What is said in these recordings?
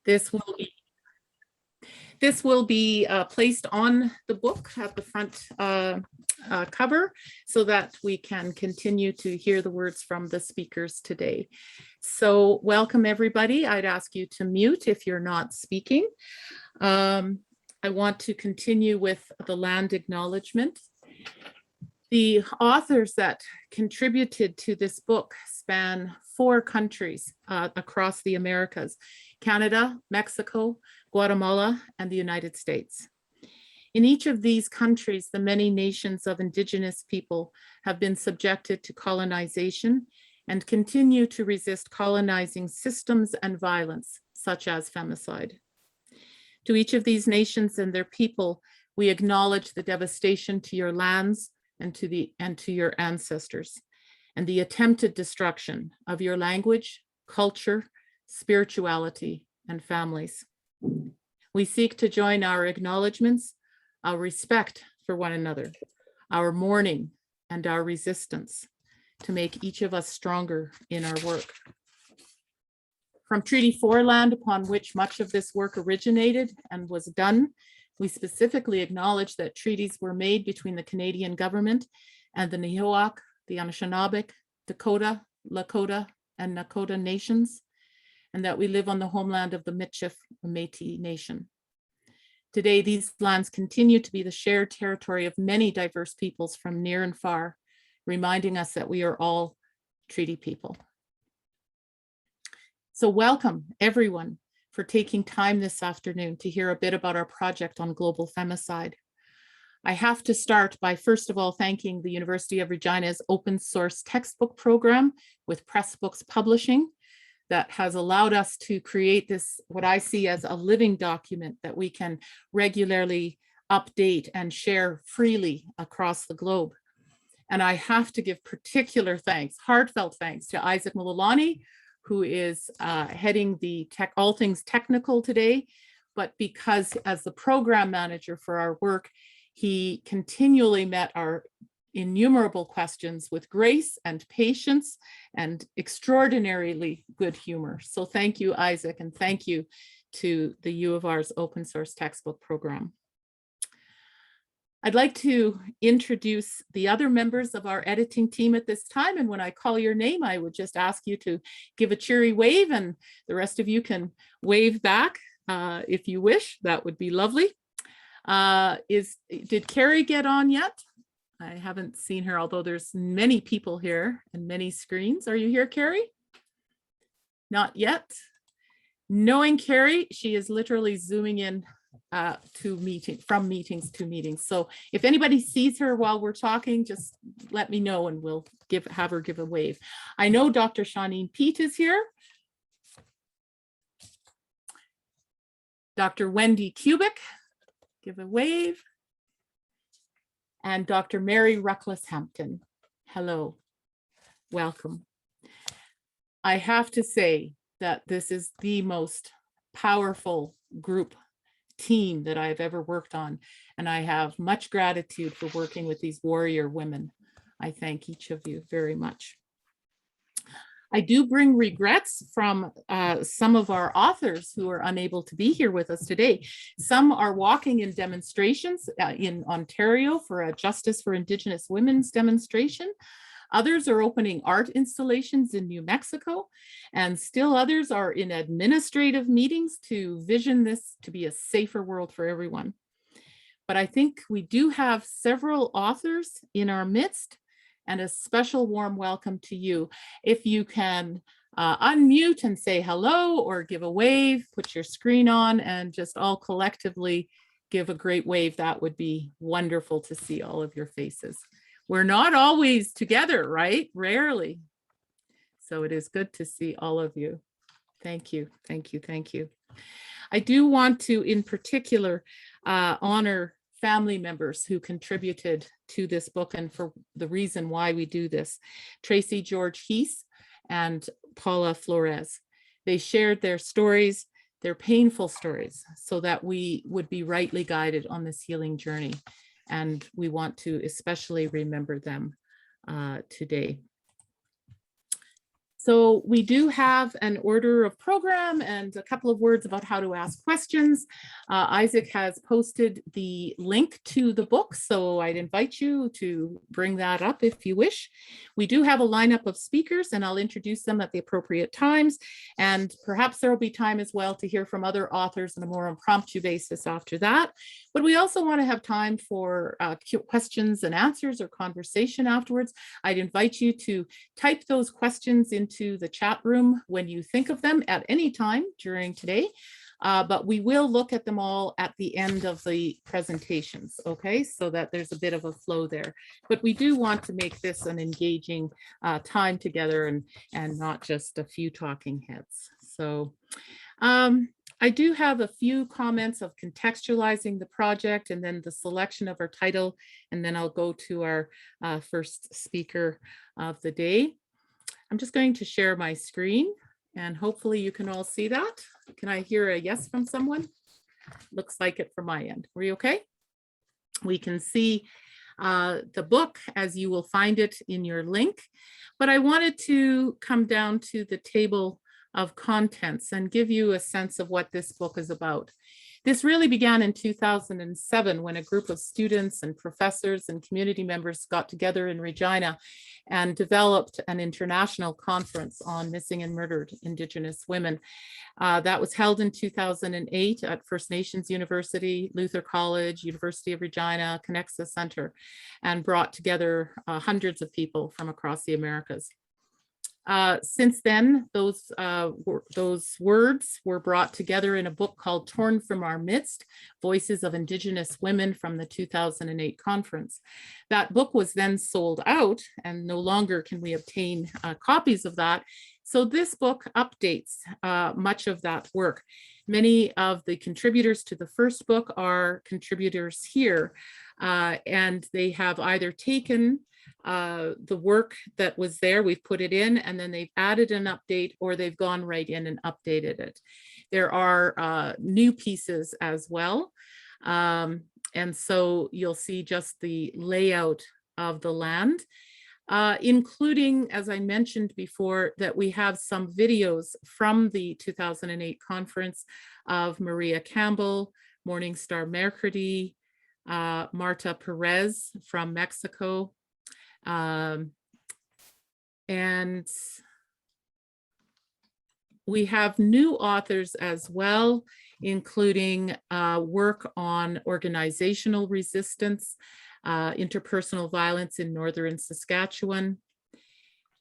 This will be placed on the book at the front cover so that we can continue to hear the words from the speakers today. So welcome everybody. I'd ask you to mute if you're not speaking. I want to continue with the land acknowledgement. The authors that contributed to this book span 4 countries across the Americas: Canada, Mexico, Guatemala, and the United States. In each of these countries, the many nations of Indigenous people have been subjected to colonization and continue to resist colonizing systems and violence, such as femicide. To each of these nations and their people, we acknowledge the devastation to your lands and to your ancestors, and the attempted destruction of your language, culture, spirituality, and families. We seek to join our acknowledgements, our respect for one another, our mourning, and our resistance to make each of us stronger in our work. From Treaty 4 land, upon which much of this work originated and was done, we specifically acknowledge that treaties were made between the Canadian government and the Nihilwak, the Anishinaabe, Dakota, Lakota, and Nakota nations, and that we live on the homeland of the Michif Métis Nation. Today, these lands continue to be the shared territory of many diverse peoples from near and far, reminding us that we are all treaty people. So welcome everyone for taking time this afternoon to hear a bit about our project on global femicide. I have to start by first of all thanking the University of Regina's open source textbook program with Pressbooks Publishing that has allowed us to create this, what I see as a living document that we can regularly update and share freely across the globe. And I have to give particular thanks, heartfelt thanks to Isaac Mululani, who is heading the all things technical today, but because as the program manager for our work, he continually met our innumerable questions with grace and patience and extraordinarily good humor. So thank you, Isaac, and thank you to the U of R's open source textbook program. I'd like to introduce the other members of our editing team at this time. And when I call your name, I would just ask you to give a cheery wave, and the rest of you can wave back if you wish. That would be lovely. Did Carrie get on yet? I haven't seen her, although there's many people here and many screens. Are you here, Carrie? Not yet. Knowing Carrie, she is literally zooming in from meetings to meetings. So if anybody sees her while we're talking, just let me know and we'll have her give a wave. I know Dr. Shauneen Pete is here. Dr. Wendy Kubik, give a wave. And Dr. Mary Ruckless-Hampton, hello, welcome. I have to say that this is the most powerful group team that I've ever worked on, and I have much gratitude for working with these warrior women. I thank each of you very much. I do bring regrets from some of our authors who are unable to be here with us today. Some are walking in demonstrations in Ontario for a Justice for Indigenous Women's demonstration. Others are opening art installations in New Mexico, and still others are in administrative meetings to vision this to be a safer world for everyone. But I think we do have several authors in our midst, and a special warm welcome to you. If you can unmute and say hello or give a wave, put your screen on and just all collectively give a great wave, that would be wonderful to see all of your faces. We're not always together, right? Rarely. So it is good to see all of you. Thank you, thank you, thank you. I do want to, in particular, honor family members who contributed to this book and for the reason why we do this. Tracy George Heath and Paula Flores. They shared their stories, their painful stories, so that we would be rightly guided on this healing journey. And we want to especially remember them today. So we do have an order of program and a couple of words about how to ask questions. Isaac has posted the link to the book, so I'd invite you to bring that up if you wish. We do have a lineup of speakers, and I'll introduce them at the appropriate times. And perhaps there will be time as well to hear from other authors on a more impromptu basis after that. But we also want to have time for questions and answers or conversation afterwards. I'd invite you to type those questions into the chat room when you think of them at any time during today. But we will look at them all at the end of the presentations, okay? So that there's a bit of a flow there. But we do want to make this an engaging time together and not just a few talking heads. So I do have a few comments of contextualizing the project and then the selection of our title, and then I'll go to our first speaker of the day. I'm just going to share my screen and hopefully you can all see that. Can I hear a yes from someone? Looks like it from my end. Are you okay? We can see the book as you will find it in your link, but I wanted to come down to the table of contents and give you a sense of what this book is about. This really began in 2007 when a group of students and professors and community members got together in Regina and developed an international conference on missing and murdered Indigenous women. That was held in 2008 at First Nations University, Luther College, University of Regina, Connexa Center, and brought together hundreds of people from across the Americas. Since then, those words were brought together in a book called Torn from Our Midst, Voices of Indigenous Women from the 2008 conference. That book was then sold out and no longer can we obtain copies of that. So this book updates much of that work. Many of the contributors to the first book are contributors here, and they have either taken the work that was there, we've put it in, and then they've added an update, or they've gone right in and updated it. There are new pieces as well. And so you'll see just the layout of the land, including, as I mentioned before, that we have some videos from the 2008 conference of Maria Campbell, Morningstar Mercredi, Marta Perez from Mexico, and we have new authors as well, including work on organizational resistance, interpersonal violence in Northern Saskatchewan,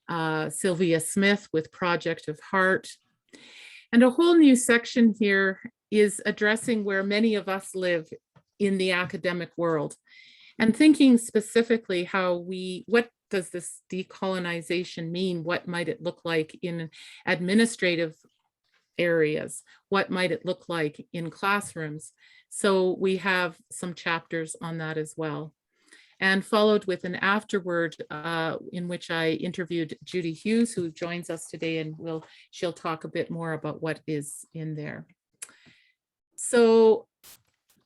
Sylvia Smith with Project of Heart. And a whole new section here is addressing where many of us live in the academic world, and thinking specifically what does this decolonization mean? What might it look like in administrative areas? What might it look like in classrooms? So we have some chapters on that as well. And followed with an afterword in which I interviewed Judy Hughes, who joins us today, and she'll talk a bit more about what is in there. So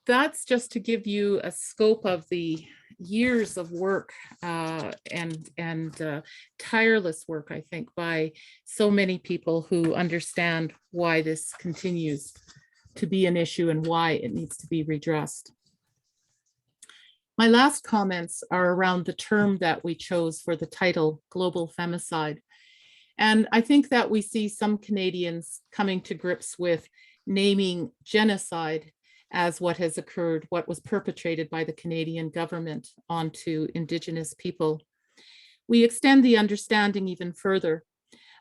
that's just to give you a scope of the years of work and tireless work, I think, by so many people who understand why this continues to be an issue and why it needs to be redressed. My last comments are around the term that we chose for the title, Global Femicide. And I think that we see some Canadians coming to grips with naming genocide as what has occurred, what was perpetrated by the Canadian government onto Indigenous people. We extend the understanding even further,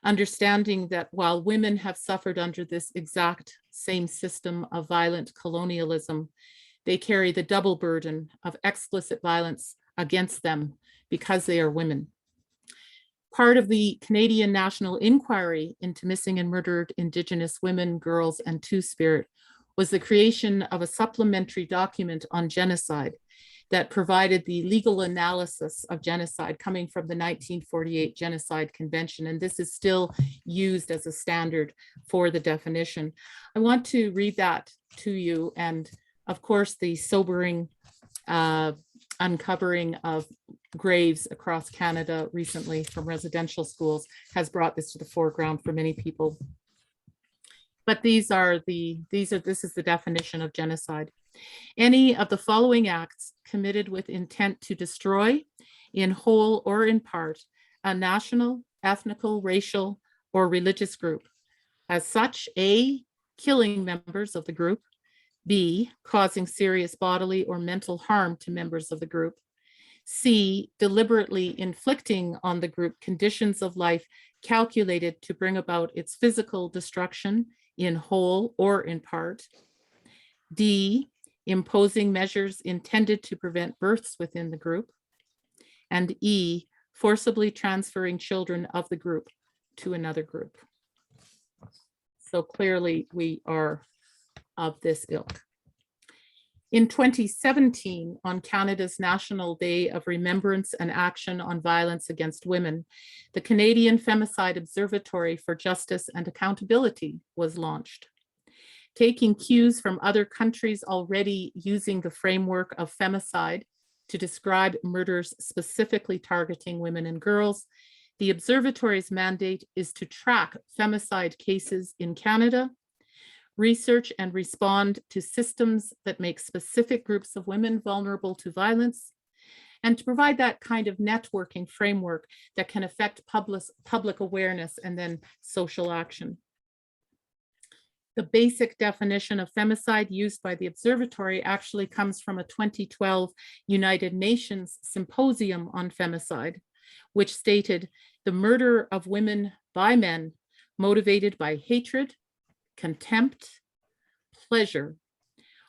understanding that while women have suffered under this exact same system of violent colonialism, they carry the double burden of explicit violence against them because they are women. Part of the Canadian National Inquiry into Missing and Murdered Indigenous Women, Girls, and Two-Spirit was the creation of a supplementary document on genocide that provided the legal analysis of genocide coming from the 1948 Genocide Convention. And this is still used as a standard for the definition. I want to read that to you. And of course, the sobering uncovering of graves across Canada recently from residential schools has brought this to the foreground for many people. But this is the definition of genocide. Any of the following acts committed with intent to destroy, in whole or in part, a national, ethnical, racial, or religious group. As such, A, killing members of the group, B, causing serious bodily or mental harm to members of the group, C, deliberately inflicting on the group conditions of life calculated to bring about its physical destruction in whole or in part, D, imposing measures intended to prevent births within the group, and E, forcibly transferring children of the group to another group. So clearly we are of this ilk. In 2017, on Canada's National Day of Remembrance and Action on Violence Against Women, the Canadian Femicide Observatory for Justice and Accountability was launched. Taking cues from other countries already using the framework of femicide to describe murders specifically targeting women and girls, the observatory's mandate is to track femicide cases in Canada, research and respond to systems that make specific groups of women vulnerable to violence, and to provide that kind of networking framework that can affect public awareness and then social action. The basic definition of femicide used by the observatory actually comes from a 2012 United Nations Symposium on Femicide, which stated the murder of women by men motivated by hatred, contempt, pleasure,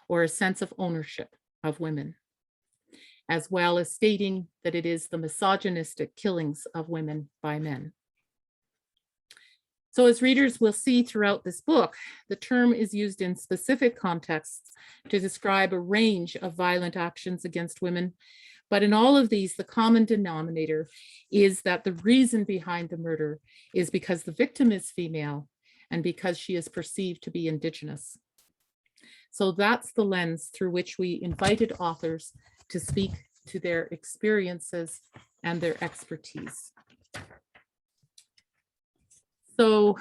or a sense of ownership of women, as well as stating that it is the misogynistic killings of women by men. So as readers will see throughout this book, the term is used in specific contexts to describe a range of violent actions against women. But in all of these, the common denominator is that the reason behind the murder is because the victim is female and because she is perceived to be Indigenous. So that's the lens through which we invited authors to speak to their experiences and their expertise. So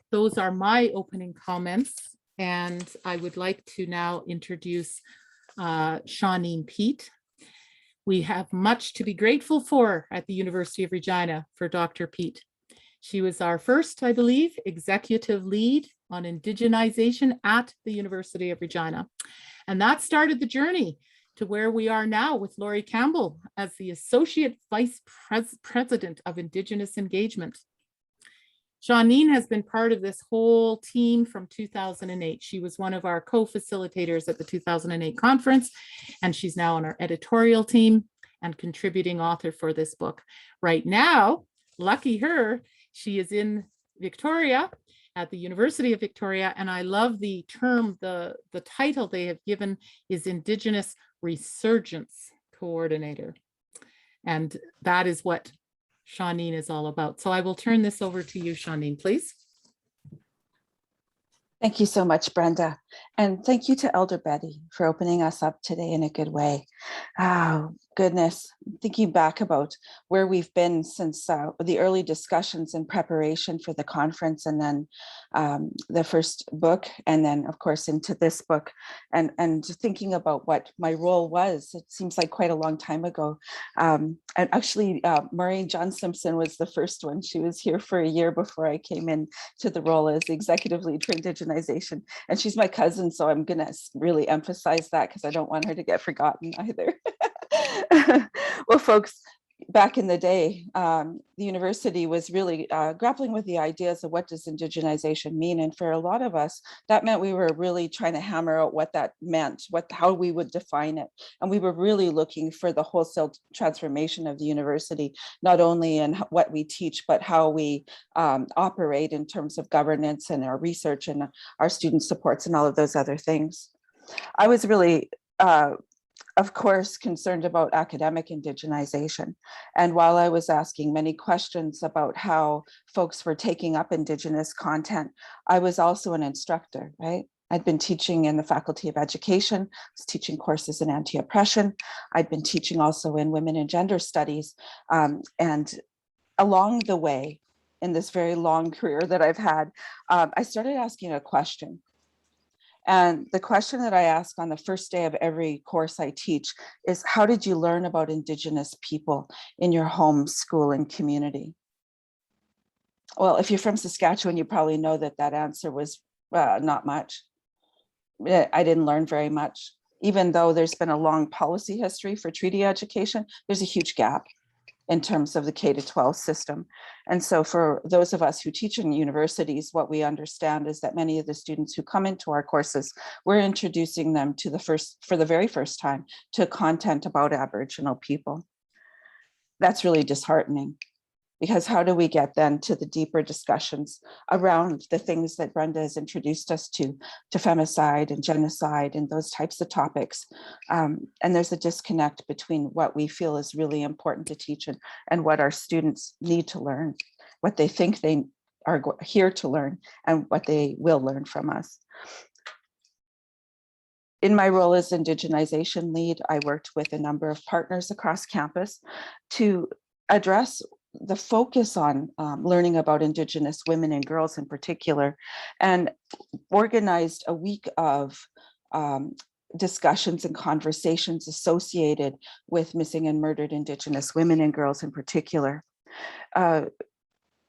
those are my opening comments, and I would like to now introduce Shauneen Pete. We have much to be grateful for at the University of Regina for Dr. Pete. She was our first, I believe, executive lead on indigenization at the University of Regina. And that started the journey to where we are now with Laurie Campbell as the Associate Vice President of Indigenous Engagement. Shauneen has been part of this whole team from 2008. She was one of our co-facilitators at the 2008 conference, and she's now on our editorial team and contributing author for this book. Right now, lucky her, she is in Victoria at the University of Victoria, and I love the term, the title they have given is Indigenous Resurgence Coordinator. And that is what Shauneen is all about. So I will turn this over to you, Shauneen, please. Thank you so much, Brenda. And thank you to Elder Betty for opening us up today in a good way. Oh, goodness. Thinking back about where we've been since the early discussions in preparation for the conference, and then the first book, and then of course into this book, and thinking about what my role was. It seems like quite a long time ago. And actually, Maureen John Simpson was the first one. She was here for a year before I came in to the role as executive lead for Indigenization. And she's my cousin, so I'm gonna really emphasize that because I don't want her to get forgotten either. Well, folks, back in the day, the university was really grappling with the ideas of what does indigenization mean. And for a lot of us, that meant we were really trying to hammer out what that meant, how we would define it. And we were really looking for the wholesale transformation of the university, not only in what we teach, but how we operate in terms of governance and our research and our student supports and all of those other things. I was really of course, concerned about academic indigenization. And while I was asking many questions about how folks were taking up Indigenous content, I was also an instructor, right? I'd been teaching in the Faculty of Education, was teaching courses in anti-oppression. I'd been teaching also in women and gender studies. And along the way, in this very long career that I've had, I started asking a question. And the question that I ask on the first day of every course I teach is, how did you learn about Indigenous people in your home, school, and community? Well, if you're from Saskatchewan, you probably know that that answer was not much. I didn't learn very much. Even though there's been a long policy history for treaty education, there's a huge gap in terms of the K-12 system. And so for those of us who teach in universities, what we understand is that many of the students who come into our courses, we're introducing them to for the very first time, to content about Aboriginal people. That's really disheartening, because how do we get then to the deeper discussions around the things that Brenda has introduced us to femicide and genocide and those types of topics. And there's a disconnect between what we feel is really important to teach and what our students need to learn, what they think they are here to learn and what they will learn from us. In my role as Indigenization lead, I worked with a number of partners across campus to address the focus on learning about Indigenous women and girls in particular, and organized a week of discussions and conversations associated with missing and murdered Indigenous women and girls in particular.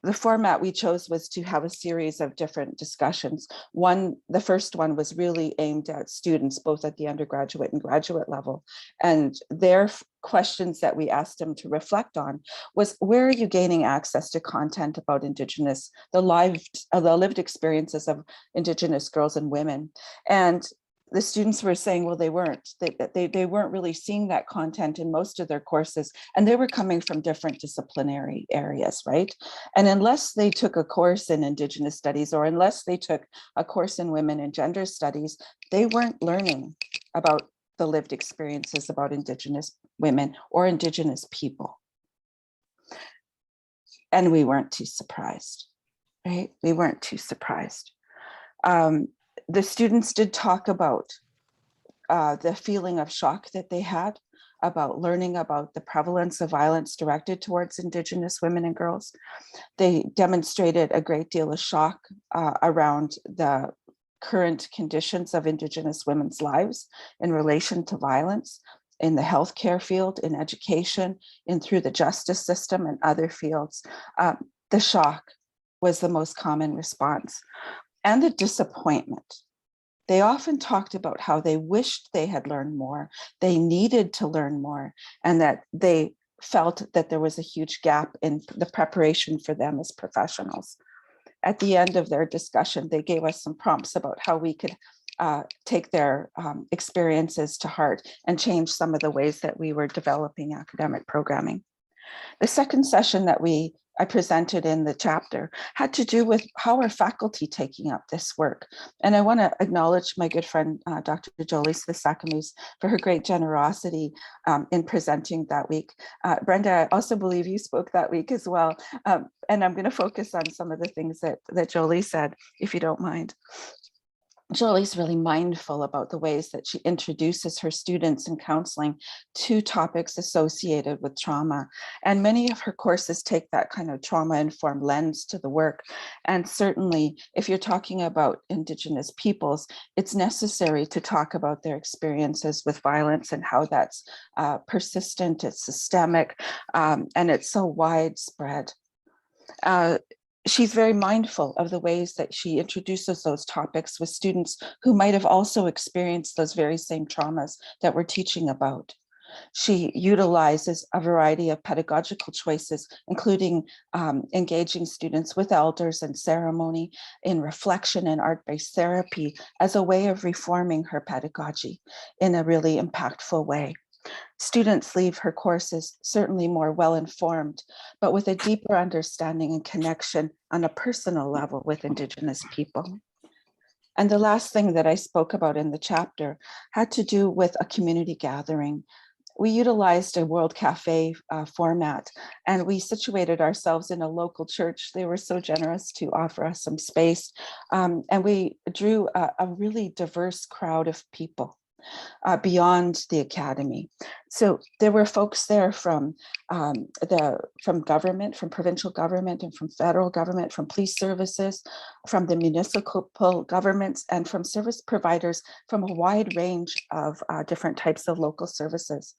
The format we chose was to have a series of different discussions. The first one was really aimed at students, both at the undergraduate and graduate level. And their questions that we asked them to reflect on was, where are you gaining access to content about Indigenous, the lived experiences of Indigenous girls and women? And the students were saying, well, they weren't really seeing that content in most of their courses, and they were coming from different disciplinary areas, right? And unless they took a course in Indigenous studies, or unless they took a course in women and gender studies, they weren't learning about the lived experiences about Indigenous women or Indigenous people. And we weren't too surprised, right? We weren't too surprised. The students did talk about the feeling of shock that they had about learning about the prevalence of violence directed towards Indigenous women and girls. They demonstrated a great deal of shock around the current conditions of Indigenous women's lives in relation to violence in the healthcare field, in education, and through the justice system and other fields. The shock was the most common response. And the disappointment. They often talked about how they wished they had learned more, they needed to learn more, and that they felt that there was a huge gap in the preparation for them as professionals. At the end of their discussion, they gave us some prompts about how we could take their experiences to heart and change some of the ways that we were developing academic programming. The second session that I presented in the chapter had to do with how are faculty taking up this work. And I want to acknowledge my good friend, Dr. Jolie Sakamoose, for her great generosity in presenting that week. Brenda, I also believe you spoke that week as well. And I'm going to focus on some of the things that Jolie said, if you don't mind. Jolie's really mindful about the ways that she introduces her students in counseling to topics associated with trauma. And many of her courses take that kind of trauma-informed lens to the work. And certainly, if you're talking about Indigenous peoples, it's necessary to talk about their experiences with violence and how that's persistent, it's systemic, and it's so widespread. She's very mindful of the ways that she introduces those topics with students who might have also experienced those very same traumas that we're teaching about. She utilizes a variety of pedagogical choices, including engaging students with elders and ceremony, in reflection and art-based therapy as a way of reforming her pedagogy in a really impactful way. Students leave her courses certainly more well-informed, but with a deeper understanding and connection on a personal level with Indigenous people. And the last thing that I spoke about in the chapter had to do with a community gathering. we utilized a World Cafe format, and we situated ourselves in a local church. They were so generous to offer us some space, and we drew a really diverse crowd of people beyond the academy. So there were folks there from government, from provincial government, and from federal government, from police services, from the municipal governments, and from service providers from a wide range of different types of local services.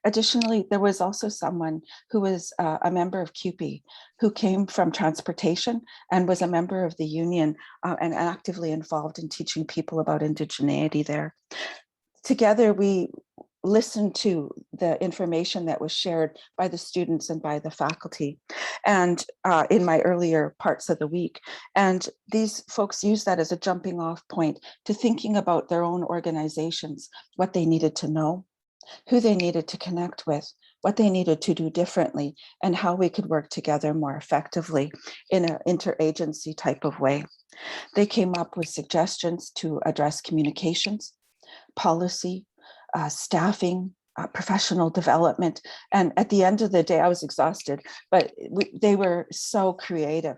Additionally, there was also someone who was a member of CUPE, who came from transportation and was a member of the union and actively involved in teaching people about indigeneity there. Together, we listened to the information that was shared by the students and by the faculty, and in my earlier parts of the week. And these folks used that as a jumping off point to thinking about their own organizations, what they needed to know, who they needed to connect with, what they needed to do differently, and how we could work together more effectively in an interagency type of way. They came up with suggestions to address communications, policy, staffing, professional development. And at the end of the day, I was exhausted, but they were so creative.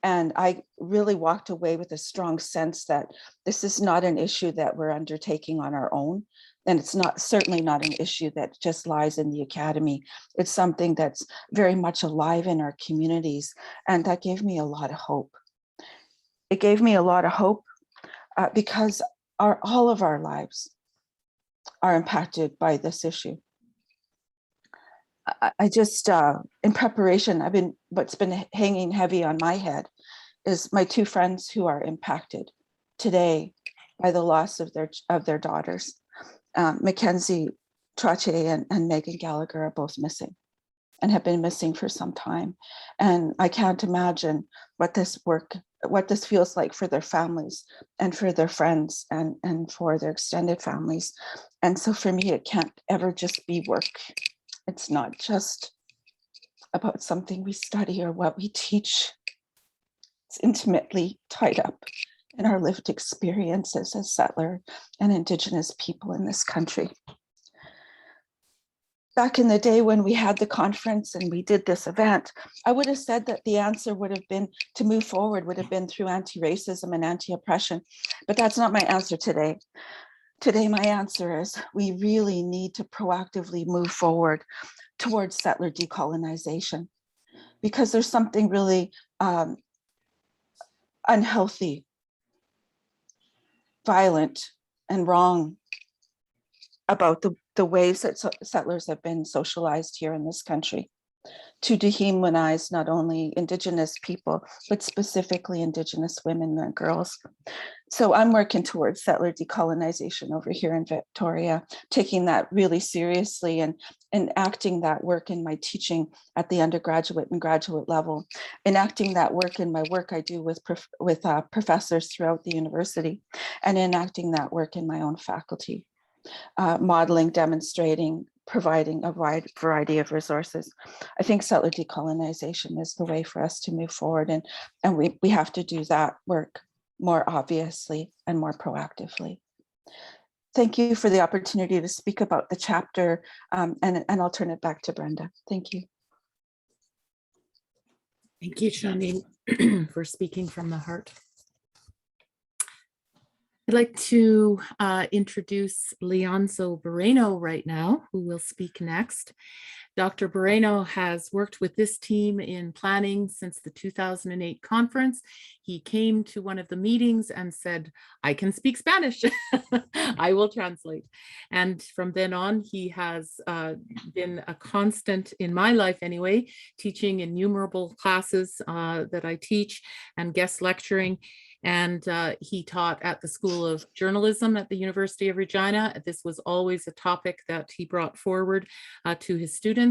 And I really walked away with a strong sense that this is not an issue that we're undertaking on our own. And it's certainly not an issue that just lies in the academy. It's something that's very much alive in our communities. And that gave me a lot of hope. It gave me a lot of hope because all of our lives are impacted by this issue. I just, in preparation, what's been hanging heavy on my head is my two friends who are impacted today by the loss of their daughters. Mackenzie Trache and Megan Gallagher are both missing and have been missing for some time. And I can't imagine what this feels like for their families and for their friends and for their extended families. And so for me, it can't ever just be work. It's not just about something we study or what we teach. It's intimately tied up in our lived experiences as settler and Indigenous people in this country. Back in the day when we had the conference and we did this event, I would have said that the answer would have been to move forward, would have been through anti-racism and anti-oppression, but that's not my answer today. Today, my answer is we really need to proactively move forward towards settler decolonization, because there's something really unhealthy, violent, and wrong about the ways that settlers have been socialized here in this country to dehumanize not only Indigenous people, but specifically Indigenous women and girls. So I'm working towards settler decolonization over here in Victoria, taking that really seriously and enacting that work in my teaching at the undergraduate and graduate level, enacting that work in my work I do with professors throughout the university, and enacting that work in my own faculty, modeling, demonstrating, providing a wide variety of resources. I think settler decolonization is the way for us to move forward, and we have to do that work more obviously and more proactively. Thank you for the opportunity to speak about the chapter, and I'll turn it back to Brenda. Thank you. Thank you, Shauneen, for speaking from the heart. I'd like to introduce Leonzo Barreno right now, who will speak next. Dr. Barreno has worked with this team in planning since the 2008 conference. He came to one of the meetings and said, I can speak Spanish. I will translate. And from then on, he has been a constant in my life anyway, teaching innumerable classes that I teach and guest lecturing. And he taught at the School of Journalism at the University of Regina. This was always a topic that he brought forward to his students,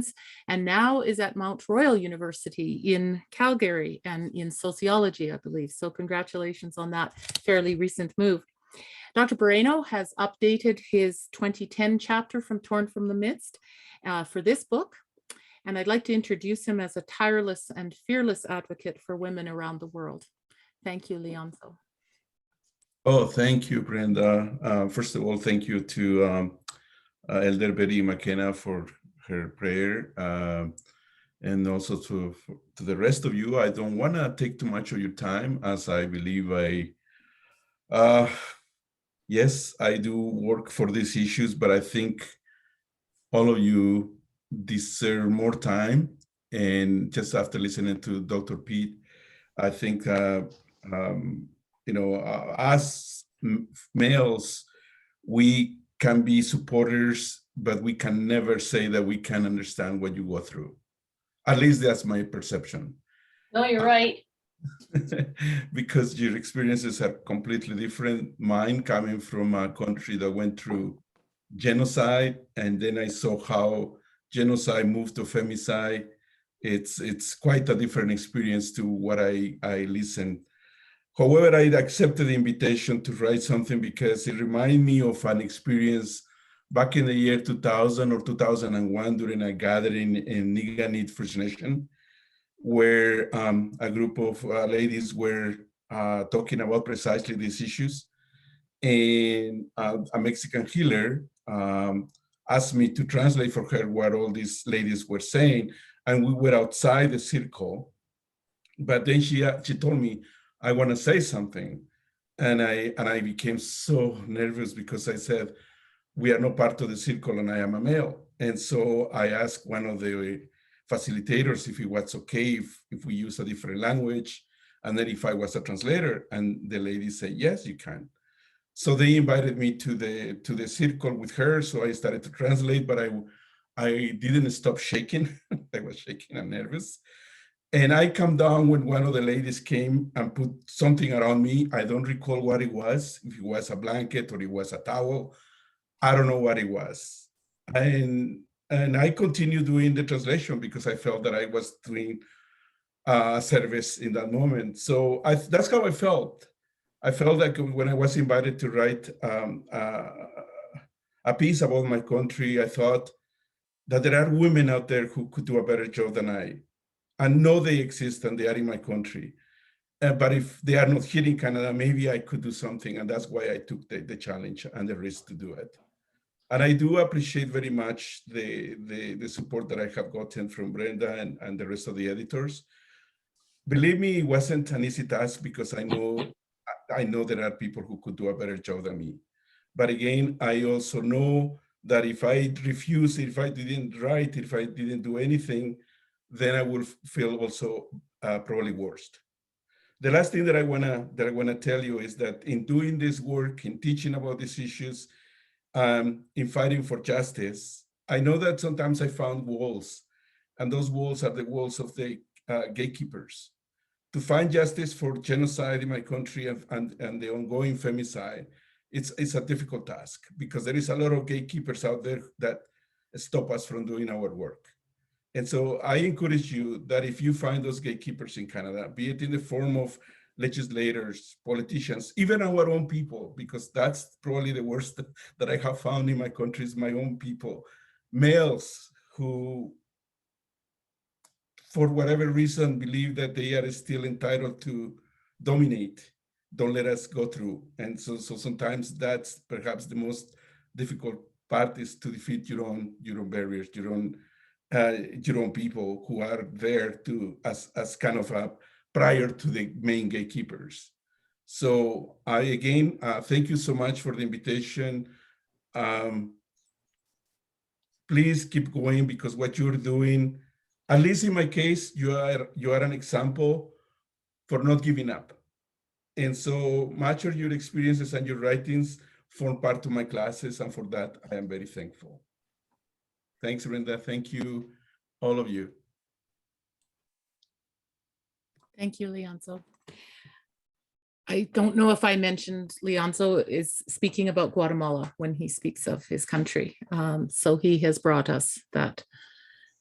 and now is at Mount Royal University in Calgary and in sociology, I believe. So congratulations on that fairly recent move. Dr. Barreno has updated his 2010 chapter from Torn from the Midst for this book. And I'd like to introduce him as a tireless and fearless advocate for women around the world. Thank you, Leonzo. Oh, thank you, Brenda. First of all, thank you to Elder Betty Mckenna for her prayer, and also to the rest of you. I don't want to take too much of your time, as I believe uh, yes, I do work for these issues, but I think all of you deserve more time. And just after listening to Dr. Pete, I think, um, as males, we can be supporters, but we can never say that we can understand what you go through. At least that's my perception. No, you're right. Because your experiences are completely different. Mine coming from a country that went through genocide, and then I saw how genocide moved to femicide. It's quite a different experience to what I listened. However, I accepted the invitation to write something because it reminded me of an experience back in the year 2000 or 2001 during a gathering in Niganit First Nation, where a group of ladies were talking about precisely these issues. And a Mexican healer asked me to translate for her what all these ladies were saying. And we were outside the circle. But then she told me, I want to say something. And I became so nervous because I said, we are not part of the circle and I am a male. And so I asked one of the facilitators if it was okay if we use a different language, and then if I was a translator. And the lady said, yes, you can. So they invited me to the circle with her. So I started to translate, but I didn't stop shaking. I was shaking and nervous. And I come down when one of the ladies came and put something around me. I don't recall what it was, if it was a blanket or it was a towel. I don't know what it was. And I continued doing the translation because I felt that I was doing a service in that moment. So that's how I felt. I felt like when I was invited to write a piece about my country, I thought that there are women out there who could do a better job than I know they exist and they are in my country. But if they are not here in Canada, maybe I could do something. And that's why I took the challenge and the risk to do it. And I do appreciate very much the support that I have gotten from Brenda and the rest of the editors. Believe me, it wasn't an easy task because I know there are people who could do a better job than me. But again, I also know that if I refuse, if I didn't write, if I didn't do anything, then I will feel also probably worst. The last thing that I wanna tell you is that in doing this work, in teaching about these issues, in fighting for justice, I know that sometimes I found walls, and those walls are the walls of the gatekeepers. To find justice for genocide in my country and the ongoing femicide, it's a difficult task because there is a lot of gatekeepers out there that stop us from doing our work. And so I encourage you that if you find those gatekeepers in Canada, be it in the form of legislators, politicians, even our own people, because that's probably the worst that I have found in my country is my own people, males who, for whatever reason, believe that they are still entitled to dominate, don't let us go through. And so sometimes that's perhaps the most difficult part, is to defeat your own barriers, your own people who are there to as kind of a prior to the main gatekeepers. So I again thank you so much for the invitation. Please keep going, because what you're doing, at least in my case, you are an example for not giving up. And so much of your experiences and your writings form part of my classes, and for that I am very thankful. Thanks, Brenda. Thank you, all of you. Thank you, Leonzo. I don't know if I mentioned Leonzo is speaking about Guatemala when he speaks of his country. So he has brought us that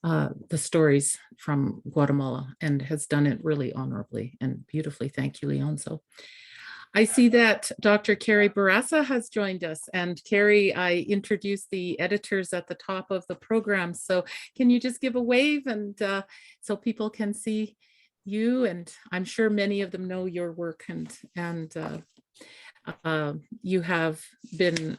the stories from Guatemala and has done it really honorably and beautifully. Thank you, Leonzo. I see that Dr. Carrie Barassa has joined us, and Carrie, I introduced the editors at the top of the program. So can you just give a wave and so people can see you? And I'm sure many of them know your work, and you have been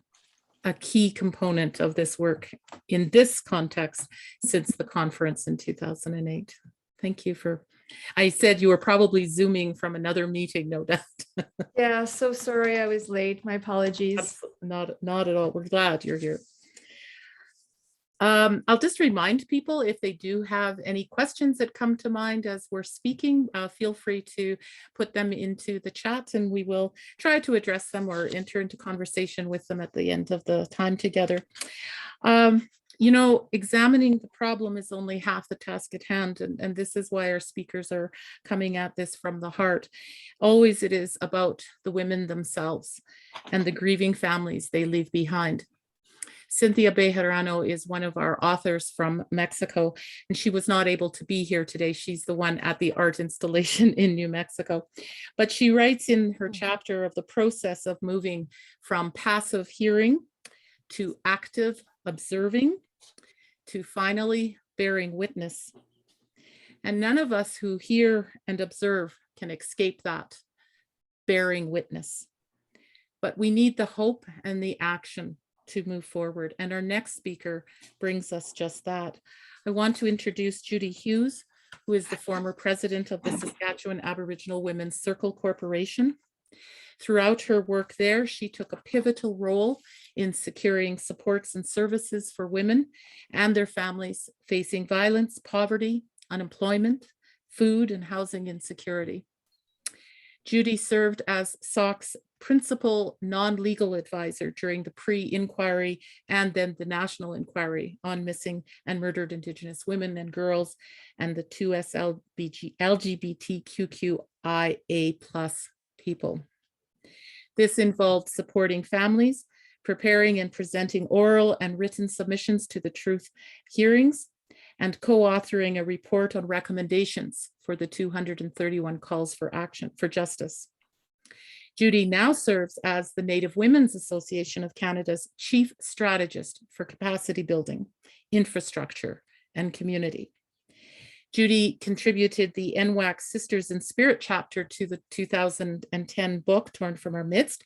a key component of this work in this context since the conference in 2008. Thank you for, I said you were probably Zooming from another meeting, no doubt. Yeah, so sorry I was late. My apologies. Not at all. We're glad you're here. I'll just remind people, if they do have any questions that come to mind as we're speaking, feel free to put them into the chat and we will try to address them or enter into conversation with them at the end of the time together. You know, examining the problem is only half the task at hand, and this is why our speakers are coming at this from the heart. Always it is about the women themselves and the grieving families they leave behind. Cynthia Bejarano is one of our authors from Mexico, and she was not able to be here today. She's the one at the art installation in New Mexico. But she writes in her chapter of the process of moving from passive hearing to active observing to finally bearing witness. And none of us who hear and observe can escape that bearing witness. But we need the hope and the action to move forward. And our next speaker brings us just that. I want to introduce Judy Hughes, who is the former president of the Saskatchewan Aboriginal Women's Circle Corporation. Throughout her work there, she took a pivotal role in securing supports and services for women and their families facing violence, poverty, unemployment, food and housing insecurity. Judy served as SOC's principal non-legal advisor during the pre-inquiry and then the national inquiry on missing and murdered Indigenous women and girls and the 2S LGBTQIA+ people. This involved supporting families, preparing and presenting oral and written submissions to the truth hearings, and co-authoring a report on recommendations for the 231 calls for action for justice. Judy now serves as the Native Women's Association of Canada's Chief Strategist for Capacity Building, Infrastructure, and Community. Judy contributed the NWAC Sisters in Spirit chapter to the 2010 book, Torn from Our Midst,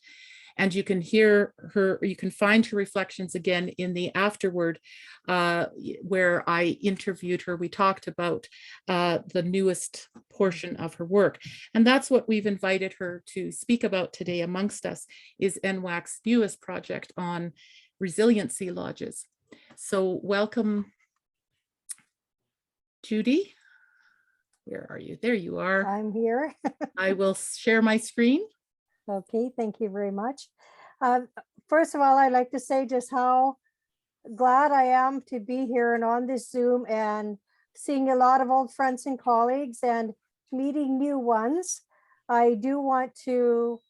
and you can hear her, you can find her reflections again in the afterword where I interviewed her. We talked about the newest portion of her work. And that's what we've invited her to speak about today amongst us, is NWAC's newest project on resiliency lodges. So welcome, Judy. Where are you? There you are. I'm here. I will share my screen. Okay, thank you very much. First of all, I'd like to say just how glad I am to be here and on this Zoom and seeing a lot of old friends and colleagues and meeting new ones. I do want to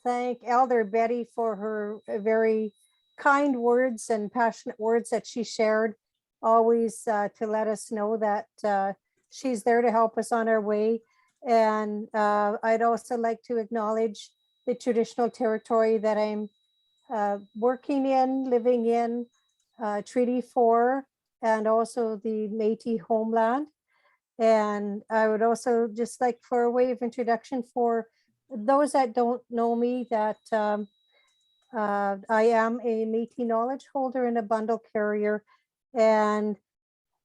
thank Elder Betty for her very kind words and passionate words that she shared, always to let us know that she's there to help us on our way. And I'd also like to acknowledge the traditional territory that I'm working in, living in, Treaty 4, and also the Métis homeland. And I would also just like, for a way of introduction for those that don't know me, that I am a Métis knowledge holder and a bundle carrier. And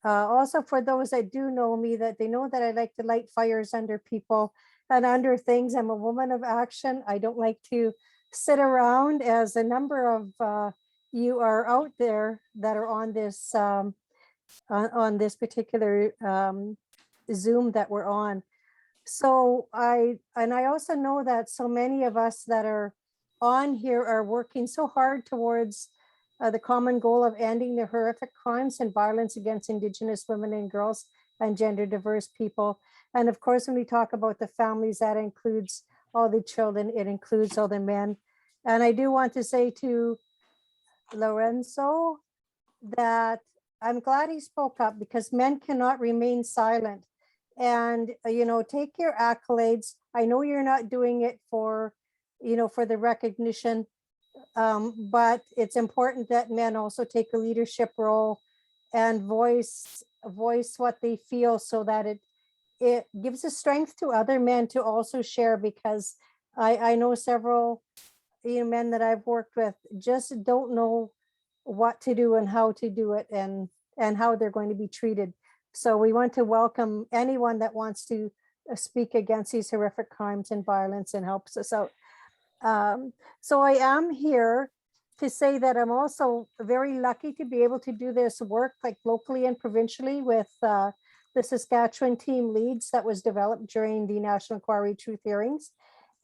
also for those that do know me, that they know that I like to light fires under people and under things. I'm a woman of action. I don't like to sit around, as a number of you are out there that are on this particular Zoom that we're on. So I also know that so many of us that are on here are working so hard towards the common goal of ending the horrific crimes and violence against Indigenous women and girls and gender diverse people. And of course, when we talk about the families, that includes all the children, it includes all the men. And I do want to say to Leonzo that I'm glad he spoke up, because men cannot remain silent. And, you know, take your accolades. I know you're not doing it for, you know, for the recognition, but it's important that men also take a leadership role and voice what they feel, so that it gives a strength to other men to also share. Because I know several men that I've worked with just don't know what to do and how to do it, and how they're going to be treated. So we want to welcome anyone that wants to speak against these horrific crimes and violence and helps us out. So I am here to say that I'm also very lucky to be able to do this work like locally and provincially with the Saskatchewan team leads that was developed during the National Inquiry Truth hearings,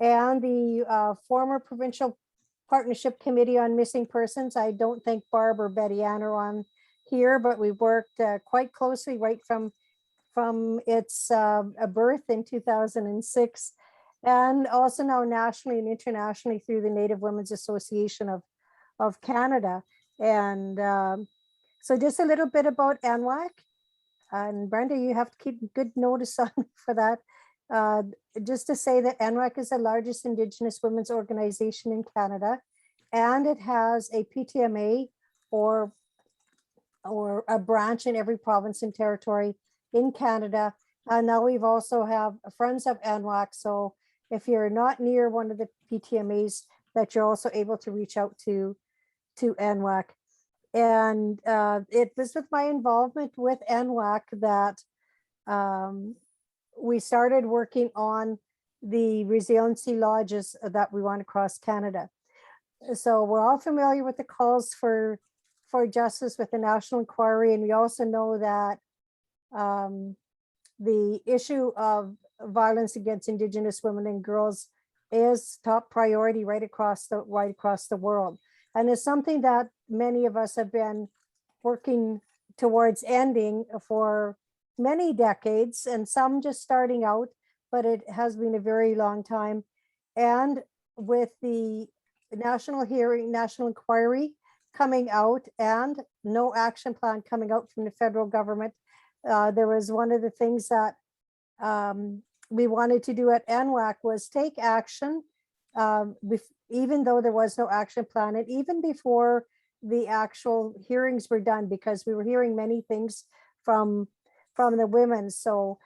and the former provincial partnership committee on missing persons. I don't think Barb or Betty Ann are on here, but we worked quite closely right from its birth in 2006, and also now nationally and internationally through the Native Women's Association of Canada. And so just a little bit about NWAC. And Brenda, you have to keep good notice on for that. Just to say that NWAC is the largest Indigenous women's organization in Canada, and it has a PTMA or a branch in every province and territory in Canada. And now we've also have Friends of NWAC. So if you're not near one of the PTMAs, that you're also able to reach out to NWAC. And it was with my involvement with NWAC that we started working on the resiliency lodges that we want across Canada. So we're all familiar with the calls for justice with the National Inquiry, and we also know that the issue of violence against Indigenous women and girls is top priority right across the world. And it's something that many of us have been working towards ending for many decades, and some just starting out, but it has been a very long time. And with the national inquiry coming out and no action plan coming out from the federal government, there was one of the things that we wanted to do at NWAC was take action, even though there was no action plan, and even before the actual hearings were done, because we were hearing many things from the women. So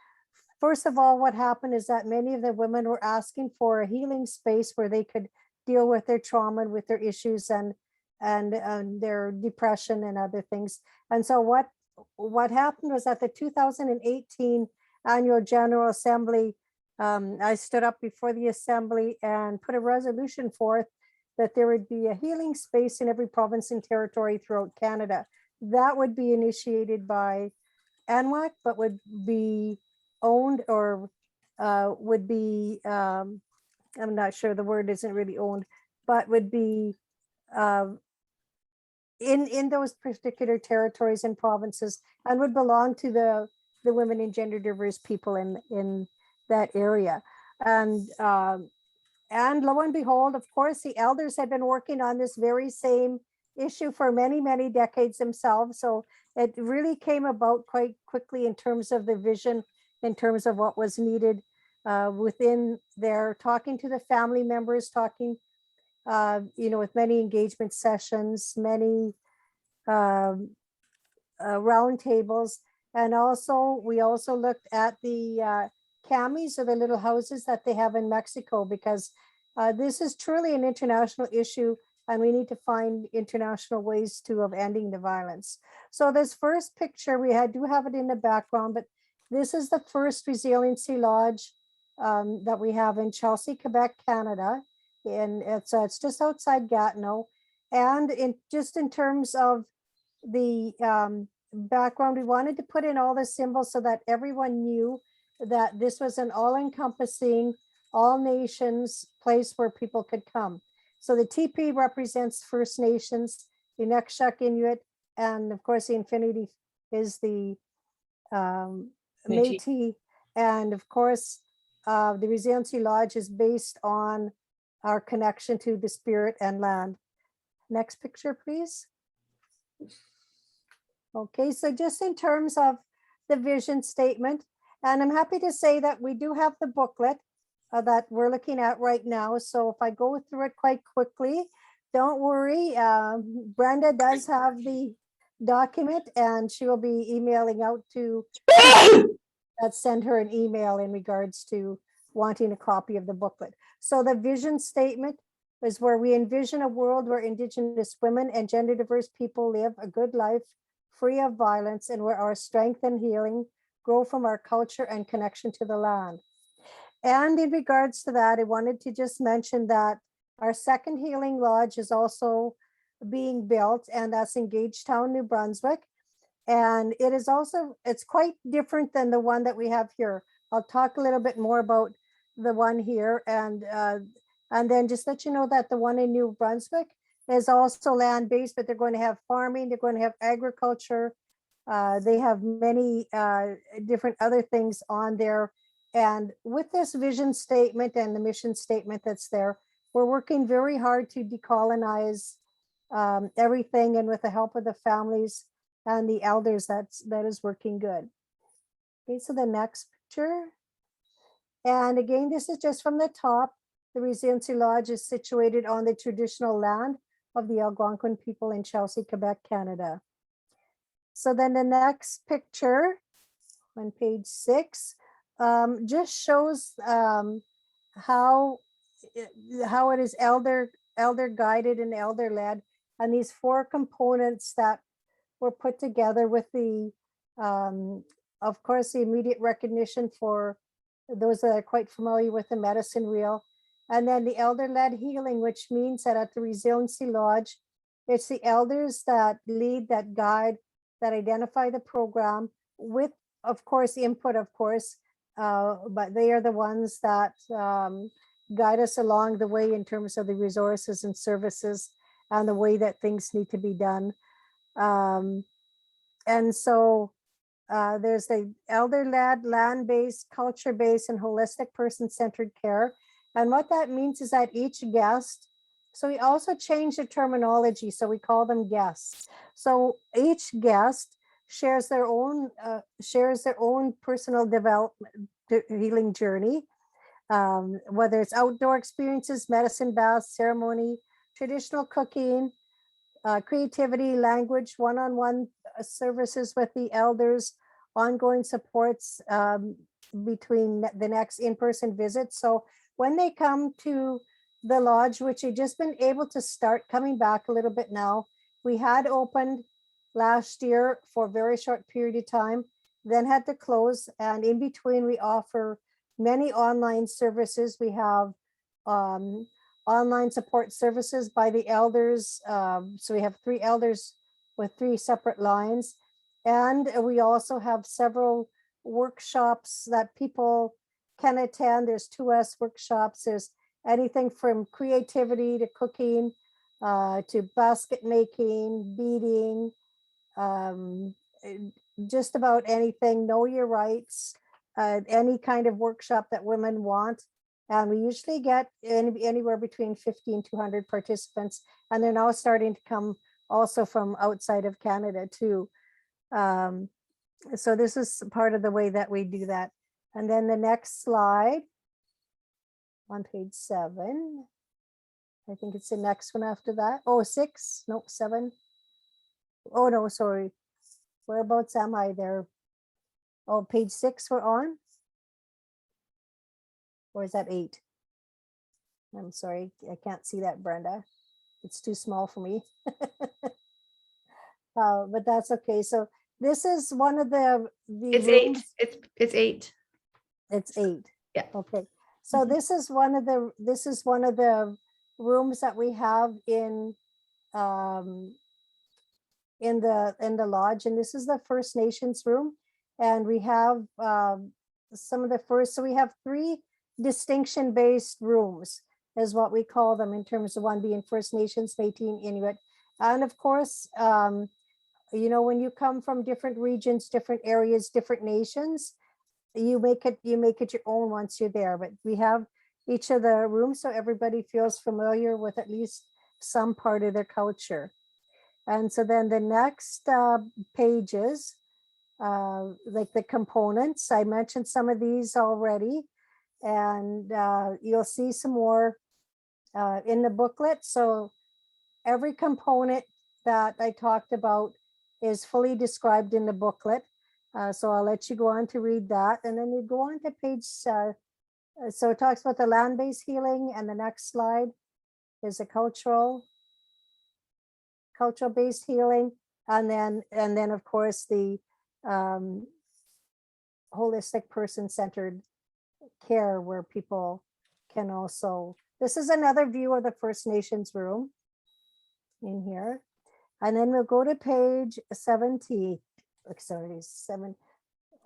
first of all, what happened is that many of the women were asking for a healing space where they could deal with their trauma and with their issues and their depression and other things. And so what happened was at the 2018 Annual General Assembly, I stood up before the assembly and put a resolution forth that there would be a healing space in every province and territory throughout Canada. That would be initiated by NWAC, but would be owned or would be, I'm not sure, the word isn't really owned, but would be in those particular territories and provinces, and would belong to the women and gender diverse people in that area. And lo and behold, of course, the elders had been working on this very same issue for many, many decades themselves. So it really came about quite quickly in terms of the vision, in terms of what was needed within there, talking to the family members, talking, with many engagement sessions, many roundtables. And also, we also looked at the camis, or the little houses that they have in Mexico, because this is truly an international issue, and we need to find international ways of ending the violence. So this first picture, do have it in the background, but this is the first resiliency lodge that we have in Chelsea, Quebec, Canada. And it's just outside Gatineau. And in terms of the background, we wanted to put in all the symbols so that everyone knew that this was an all-encompassing, all nations place where people could come. So the TP represents First Nations, the Nukshuk Inuit, and of course the infinity is the Métis. And of course, the Resiliency Lodge is based on our connection to the spirit and land. Next picture, please. Okay, so just in terms of the vision statement, and I'm happy to say that we do have the booklet that we're looking at right now. So if I go through it quite quickly, don't worry. Brenda does have the document, and she will be emailing out to send her an email in regards to wanting a copy of the booklet. So the vision statement is where we envision a world where Indigenous women and gender diverse people live a good life free of violence, and where our strength and healing grow from our culture and connection to the land. And in regards to that, I wanted to just mention that our second healing lodge is also being built, and that's in Gagetown, New Brunswick. And it is also, it's quite different than the one that we have here. I'll talk a little bit more about the one here, and then just let you know that the one in New Brunswick is also land-based, but they're going to have farming, they're going to have agriculture. They have many different other things on there. And with this vision statement and the mission statement that's there, we're working very hard to decolonize everything, and with the help of the families and the elders, that is working good. Okay, so the next picture. And again, this is just from the top. The Resiliency Lodge is situated on the traditional land of the Algonquin people in Chelsea, Quebec, Canada. So then the next picture on page 6 just shows how it is elder guided and elder led, and these 4 components that were put together with the of course the immediate recognition for those that are quite familiar with the medicine wheel, and then the elder led healing, which means that at the Resiliency Lodge, it's the elders that lead, that guide, that identify the program with, of course, input, of course, but they are the ones that guide us along the way in terms of the resources and services and the way that things need to be done. And so there's the elder-led, land-based, culture-based, and holistic person-centered care. And what that means is that each guest, so we also changed the terminology, so we call them guests. So each guest shares their own personal development healing journey, whether it's outdoor experiences, medicine baths, ceremony, traditional cooking, creativity, language, one-on-one services with the elders, ongoing supports between the next in-person visit. So when they come to the lodge, which we've just been able to start coming back a little bit now, we had opened last year for a very short period of time, then had to close. And in between, we offer many online services. We have online support services by the elders. So we have 3 elders with 3 separate lines. And we also have several workshops that people can attend. There's 2S workshops. There's anything from creativity to cooking, to basket making, beading, just about anything, know your rights, any kind of workshop that women want. And we usually get anywhere between 50 and 200 participants. And they're now starting to come also from outside of Canada too. So this is part of the way that we do that. And then the next slide on page 7, I think it's the next one after that. Oh, 6, no, 7. Oh no, sorry. Whereabouts am I there? Oh, page 6 we're on. Or is that 8? I'm sorry, I can't see that, Brenda. It's too small for me. But that's okay. So this is one of the It's rooms. 8. It's 8. It's 8. Yeah. Okay. So this is one of the rooms that we have in the lodge, and this is the First Nations room, and we have some of the first. So we have 3 distinction-based rooms, is what we call them, in terms of one being First Nations, Métis, Inuit, and of course, you know, when you come from different regions, different areas, different nations, you make it your own once you're there. But we have each of the rooms so everybody feels familiar with at least some part of their culture. And so then the next pages, like the components, I mentioned some of these already, and you'll see some more in the booklet. So every component that I talked about is fully described in the booklet. So I'll let you go on to read that. And then you go on to page, so it talks about the land-based healing, and the next slide. is a cultural based healing, and then of course the holistic person-centered care, where people can also, this is another view of the First Nations room in here. And then we'll go to page 17. Sorry, 7.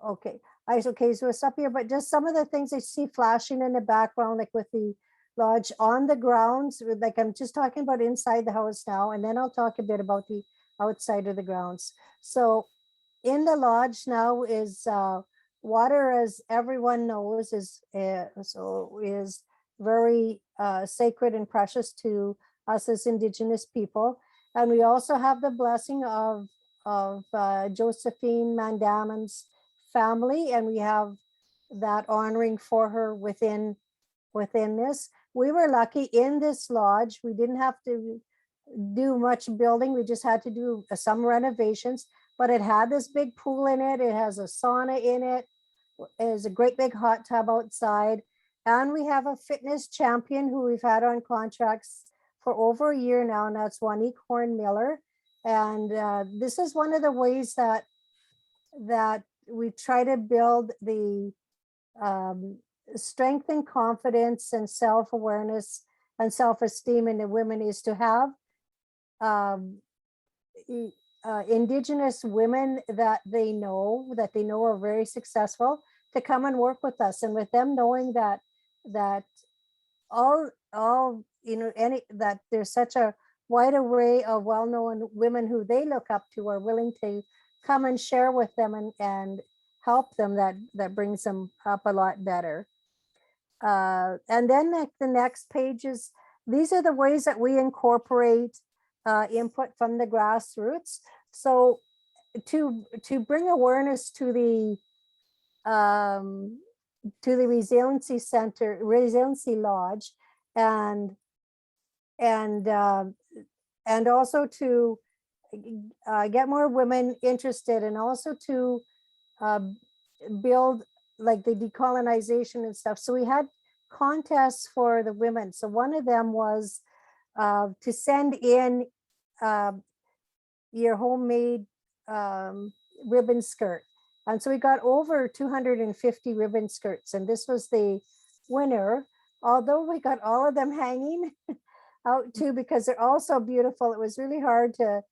Okay, okay, so it's up here, but just some of the things I see flashing in the background, like with the lodge on the grounds, like I'm just talking about inside the house now, and then I'll talk a bit about the outside of the grounds. So in the lodge now is water, as everyone knows, is very sacred and precious to us as Indigenous people. And we also have the blessing of Josephine Mandamon's family, and we have that honoring for her within this. We were lucky in this lodge. We didn't have to do much building. We just had to do some renovations, but it had this big pool in it. It has a sauna in it. There's a great big hot tub outside. And we have a fitness champion who we've had on contracts for over a year now, and that's Juanique Horn-Miller. And this is one of the ways that we try to build the strength and confidence and self-awareness and self-esteem in the women, is to have Indigenous women that they know are very successful to come and work with us, and with them knowing that all that there's such a wide array of well-known women who they look up to are willing to come and share with them and help them, that brings them up a lot better. And then the next page is, these are the ways that we incorporate input from the grassroots. So to bring awareness to the Resiliency Center, Resiliency Lodge, and also to get more women interested, and also to build like the decolonization and stuff. So we had contests for the women. So one of them was to send in your homemade ribbon skirt. And so we got over 250 ribbon skirts, and this was the winner. Although we got all of them hanging out too, because they're all so beautiful. It was really hard to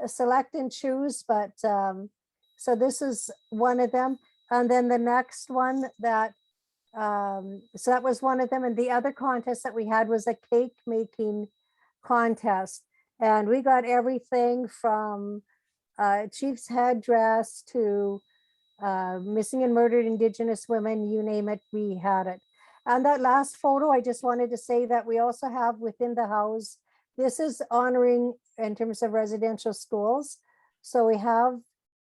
select and choose, but so this is one of them. And then the next one that, so that was one of them. And the other contest that we had was a cake making contest. And we got everything from chief's headdress to missing and murdered Indigenous women, you name it, we had it. And that last photo, I just wanted to say that we also have within the house, this is honoring in terms of residential schools. So we have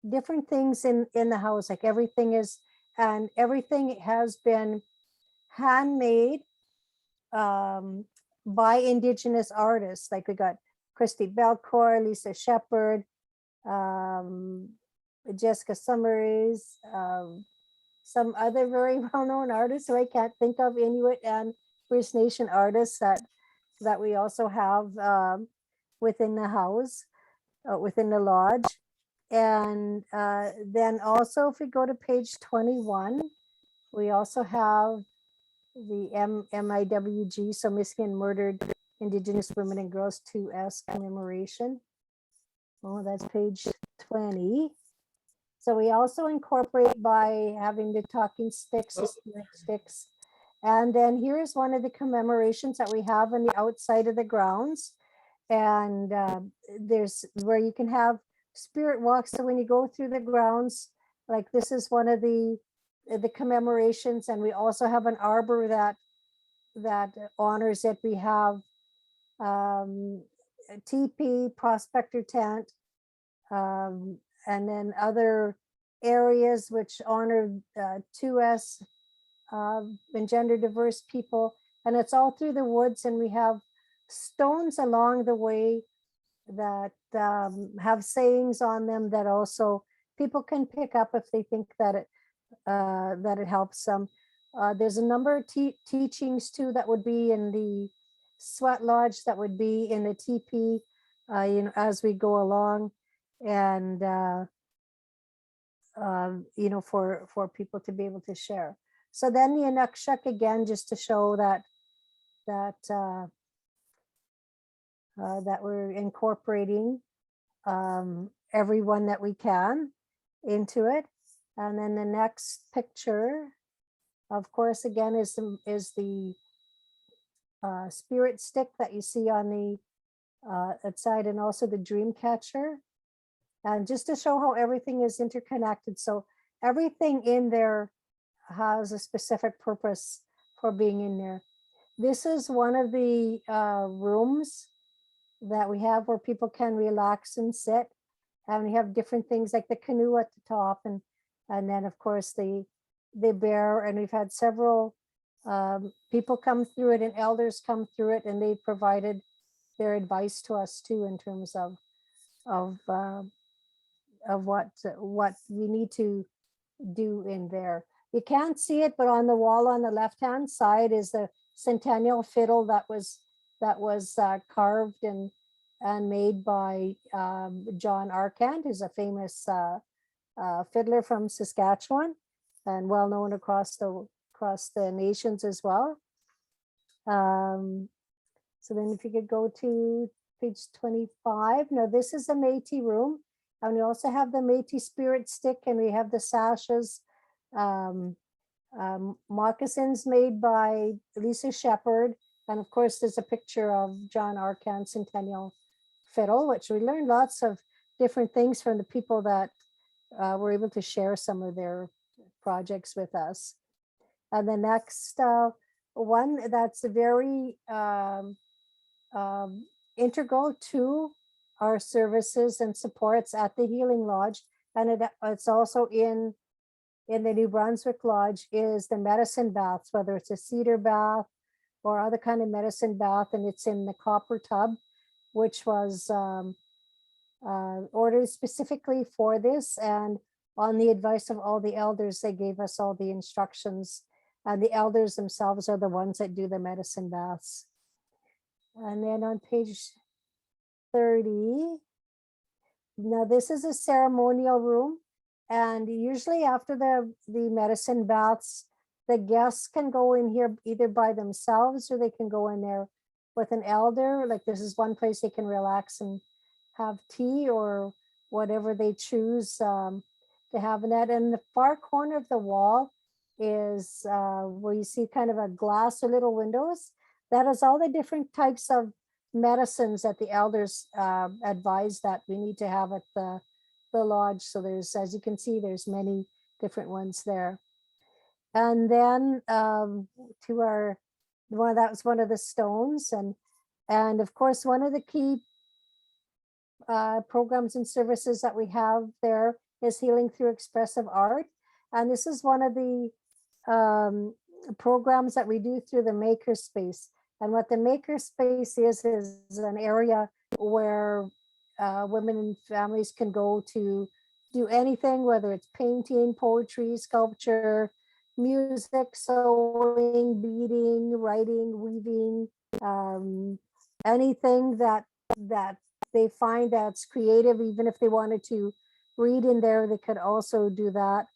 different things in the house, like everything is, and everything has been handmade by Indigenous artists. Like we got Christy Belcourt, Lisa Shepherd, Jessica Summaries, some other very well-known artists who I can't think of, Inuit and First Nation artists that we also have within the house, within the lodge. And then also, if we go to page 21, we also have the MIWG, so Missing and Murdered Indigenous Women and Girls 2S commemoration. Oh, that's page 20. So we also incorporate by having the talking sticks, the sticks. And then here's one of the commemorations that we have on the outside of the grounds. And there's where you can have spirit walks. So when you go through the grounds, like this is one of the commemorations. And we also have an arbor that honors it. We have teepee, prospector tent, and then other areas which honor 2S and gender diverse people. And it's all through the woods, and we have stones along the way that have sayings on them that also people can pick up if they think that it helps them. There's a number of teachings too that would be in sweat lodge that would be in the teepee, as we go along, and for people to be able to share. So then the inukshuk again, just to show that we're incorporating everyone that we can into it. And then the next picture, of course, again, is the spirit stick that you see on the outside, and also the dream catcher. And just to show how everything is interconnected. So everything in there has a specific purpose for being in there. This is one of the rooms that we have where people can relax and sit. And we have different things like the canoe at the top, and then of course the bear. And we've had several people come through it, and elders come through it, and they provided their advice to us too in terms of what we need to do in there. You can't see it, but on the wall on the left-hand side is the centennial fiddle that was carved and made by John Arcand, who's a famous fiddler from Saskatchewan and well known across the nations as well. So then if you could go to page 25. Now this is the Métis room, and we also have the Métis spirit stick, and we have the sashes, moccasins made by Lisa Shepherd. And of course, there's a picture of John Arcand centennial fiddle, which we learned lots of different things from the people that were able to share some of their projects with us. And the next one that's very integral to our services and supports at the Healing Lodge, and it's also in the New Brunswick Lodge, is the medicine baths, whether it's a cedar bath or other kind of medicine bath, and it's in the copper tub, which was ordered specifically for this. And on the advice of all the elders, they gave us all the instructions, and the elders themselves are the ones that do the medicine baths. And then on page 30, now this is a ceremonial room, and usually after the medicine baths, the guests can go in here either by themselves, or they can go in there with an elder. Like this is one place they can relax and have tea or whatever they choose to have in that. And the far corner of the wall is where you see kind of a glass or little windows. That is all the different types of medicines that the elders advise that we need to have at the lodge. So there's, as you can see, there's many different ones there. And then to our that was one of the stones, and of course one of the key programs and services that we have there is Healing Through Expressive Art, and this is one of the programs that we do through the Makerspace. And what the Makerspace is an area where women and families can go to do anything, whether it's painting, poetry, sculpture, music, sewing, beading, writing, weaving, anything that they find that's creative. Even if they wanted to read in there, they could also do that.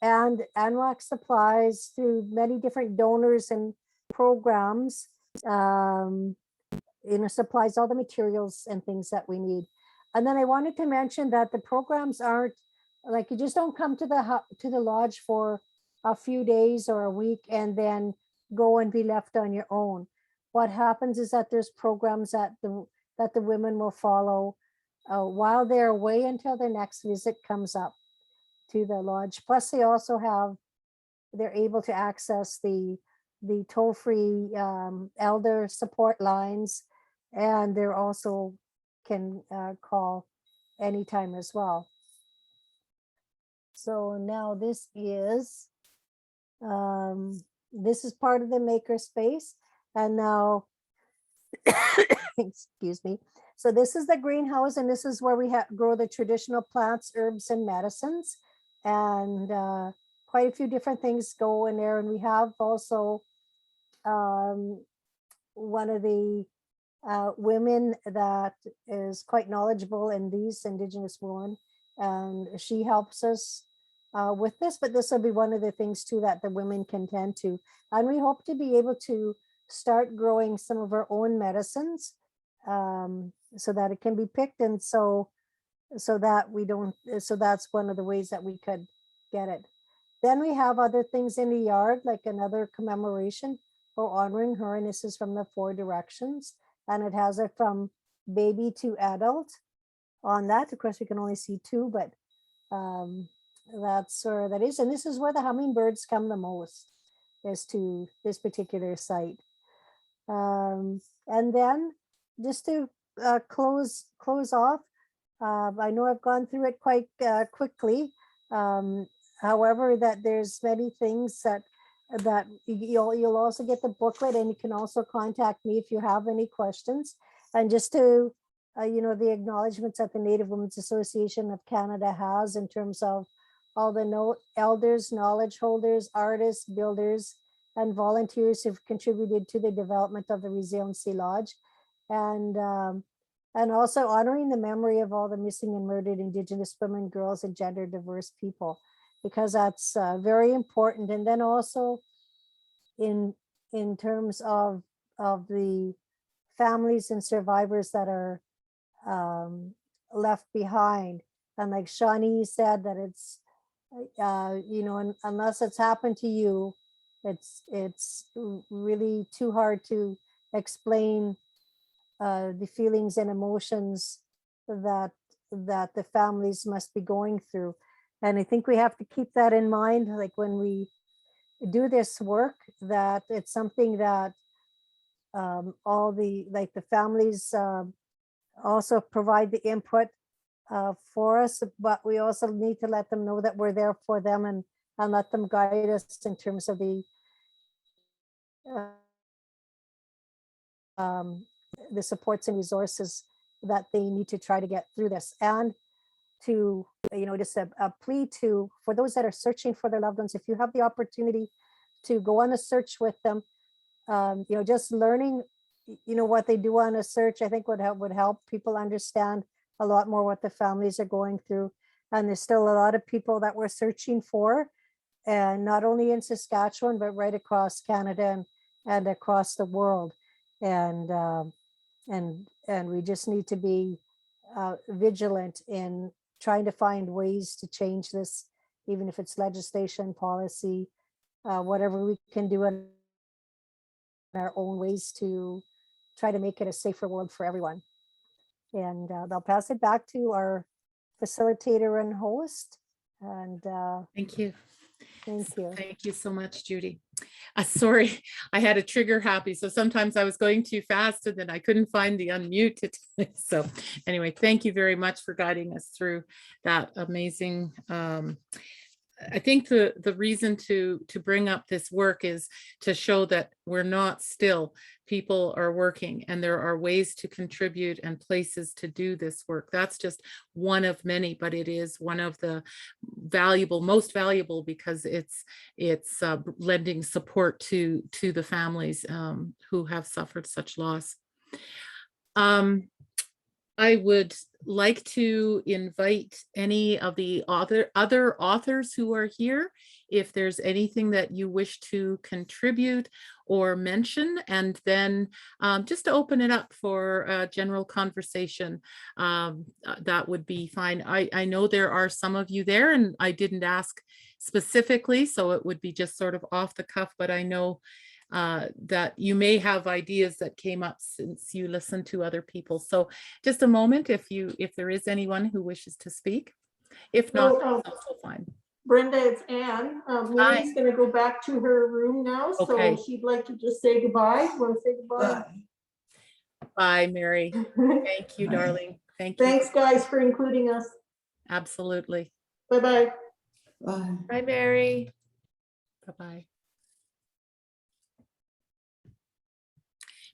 And NWAC supplies through many different donors and programs, supplies all the materials and things that we need. And then I wanted to mention that the programs aren't like, you just don't come to the lodge for a few days or a week and then go and be left on your own. What happens is that there's programs that the women will follow while they're away until their next visit comes up to the lodge. Plus they're able to access the toll-free elder support lines, and they're also can call anytime as well. So now this is part of the Makerspace, and now excuse me. So this is the greenhouse, and this is where we grow the traditional plants, herbs, and medicines, and quite a few different things go in there. And we have also one of the women that is quite knowledgeable in these Indigenous women, and she helps us with this, but this will be one of the things too that the women can tend to. And we hope to be able to start growing some of our own medicines so that it can be picked, and so that we don't, so that's one of the ways that we could get it. Then we have other things in the yard, like another commemoration for honoring her, and this is from the 4 directions, and it has it from baby to adult on that. Of course, we can only see 2, but that's where that is. And this is where the hummingbirds come the most, is to this particular site. And then just to close off, I know I've gone through it quite quickly. However, that there's many things that you'll also get the booklet, and you can also contact me if you have any questions. And just to the acknowledgements that the Native Women's Association of Canada has in terms of all the elders, knowledge holders, artists, builders, and volunteers who've contributed to the development of the Resiliency Lodge, and also honoring the memory of all the missing and murdered Indigenous women, girls, and gender diverse people, because that's very important. And then also in terms of the families and survivors that are left behind, and like Shauneen said, that it's unless it's happened to you, it's really too hard to explain the feelings and emotions that the families must be going through. And I think we have to keep that in mind, like when we do this work, that it's something that all the families also provide the input for us, but we also need to let them know that we're there for them, and let them guide us in terms of the supports and resources that they need to try to get through this. And to, just a plea for those that are searching for their loved ones, if you have the opportunity to go on a search with them, just learning, what they do on a search, I think would help people understand a lot more what the families are going through. And there's still a lot of people that we're searching for, and not only in Saskatchewan, but right across Canada and across the world. And we just need to be vigilant in trying to find ways to change this, even if it's legislation, policy, whatever we can do in our own ways to try to make it a safer world for everyone. And I'll pass it back to our facilitator and host. And Thank you. thank you. Thank you so much, Judy. Sorry, I had a trigger happy. So sometimes I was going too fast and then I couldn't find the unmute. So anyway, thank you very much for guiding us through that amazing. I think the reason to bring up this work is to show that we're not still. People are working, and there are ways to contribute and places to do this work. That's just one of many, but it is one of the most valuable, because it's lending support to the families who have suffered such loss. I would like to invite any of the other authors who are here, if there's anything that you wish to contribute or mention, and then just to open it up for a general conversation, that would be fine. I know there are some of you there, and I didn't ask specifically, so it would be just sort of off the cuff, but I know that you may have ideas that came up since you listened to other people. So just a moment, if there is anyone who wishes to speak. If not, that's also fine. Brenda, it's Anne. Mary's going to go back to her room now, Okay. so she'd like to just say goodbye. You want to say goodbye? Bye, Mary. Thank you, darling. Thank you. Thanks, guys, for including us. Absolutely. Bye-bye. Bye, Mary. Bye-bye.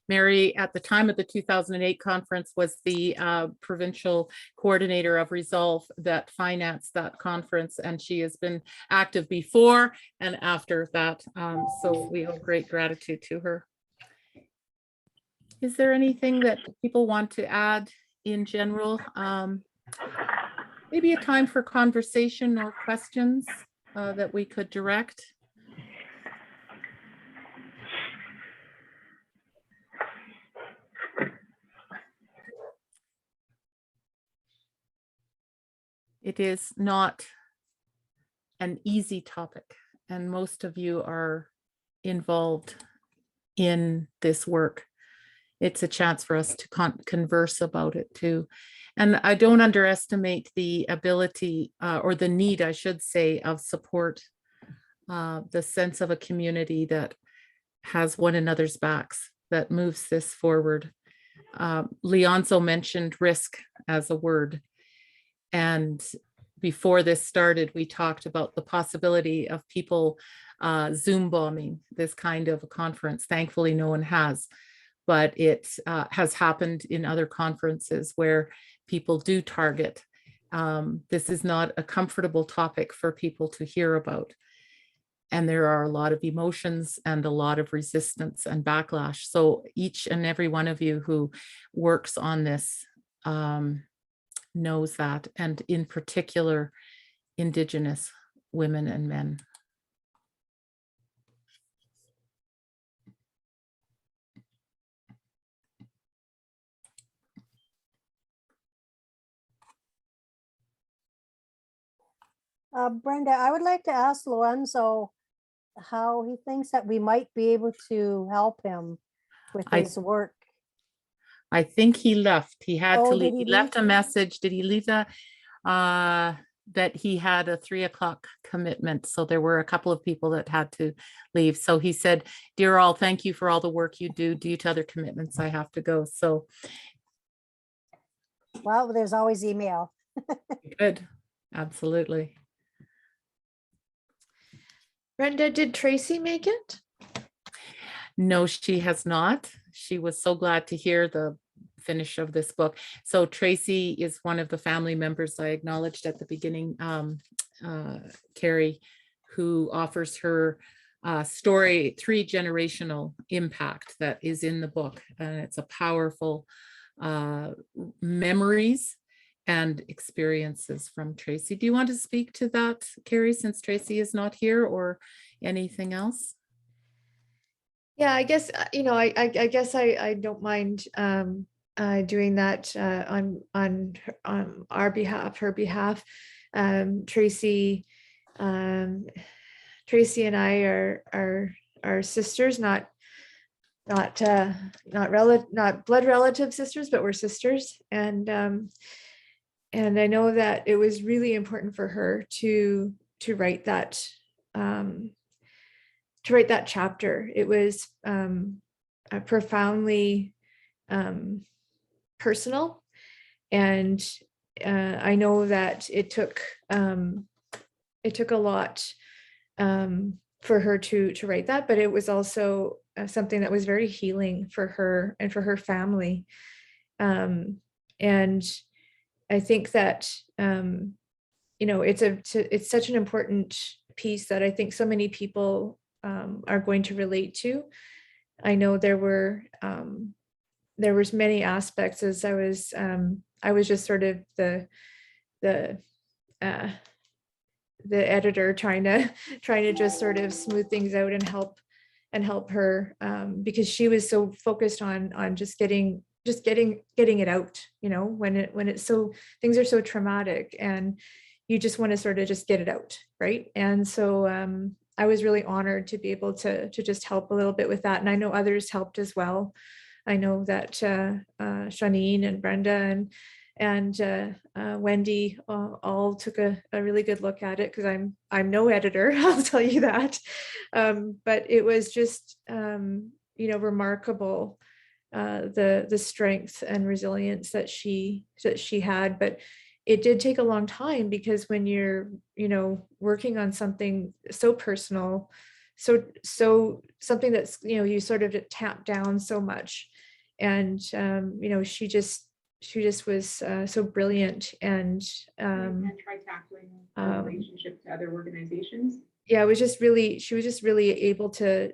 Mary, at the time of the 2008 conference, was the provincial coordinator of Resolve that financed that conference, and she has been active before and after that. So we owe great gratitude to her. Is there anything that people want to add in general? Maybe a time for conversation or questions that we could direct. It is not an easy topic, and most of you are involved in this work. It's a chance for us to converse about it too. And I don't underestimate the ability or the need, I should say, of support, the sense of a community that has one another's backs, that moves this forward. Leonzo mentioned risk as a word. And before this started, we talked about the possibility of people Zoom bombing this kind of a conference. Thankfully, no one has, but it has happened in other conferences where people do target. This is not a comfortable topic for people to hear about. And there are a lot of emotions and a lot of resistance and backlash. So each and every one of you who works on this knows that, and in particular, Indigenous women and men. Brenda, I would like to ask Leonzo how he thinks that we might be able to help him with his work. I think he left. He had to Oh, leave. did He he left a leave? message. Did he leave that? That he had a 3 o'clock commitment. So there were a couple of people that had to leave. So he said, "Dear all, thank you for all the work you do. Due to other commitments, I have to go." So Well, there's always email. good. Absolutely. Brenda, did Tracy make it? No, she has not. She was so glad to hear the finish of this book. So Tracy is one of the family members I acknowledged at the beginning, Carrie, who offers her story, 3-generational impact that is in the book. And it's a powerful memories and experiences from Tracy. Do you want to speak to that, Carrie, since Tracy is not here, or anything else? Yeah, I guess, I guess I don't mind doing that on our behalf, her behalf. Tracy and I are sisters, not blood relative sisters, but we're sisters. And I know that it was really important for her to write that chapter. It was profoundly personal, and I know that it took a lot for her to write that, but it was also something that was very healing for her and for her family. And I think that it's such an important piece that I think so many people are going to relate to. I know there was many aspects as I was just sort of the editor trying to just sort of smooth things out and help her, because she was so focused on just getting it out, when it's so, things are so traumatic and you just want to sort of just get it out, right? And so I was really honored to be able to just help a little bit with that, and I know others helped as well. I know that Shauneen and Brenda and Wendy all took a really good look at it, because I'm no editor, I'll tell you that. But it was just remarkable, the strength and resilience that she had. But it did take a long time, because when you're working on something so personal, so something that's you sort of tap down so much, and she just was so brilliant, and try tackling relationship to other organizations. Yeah, she was just really able to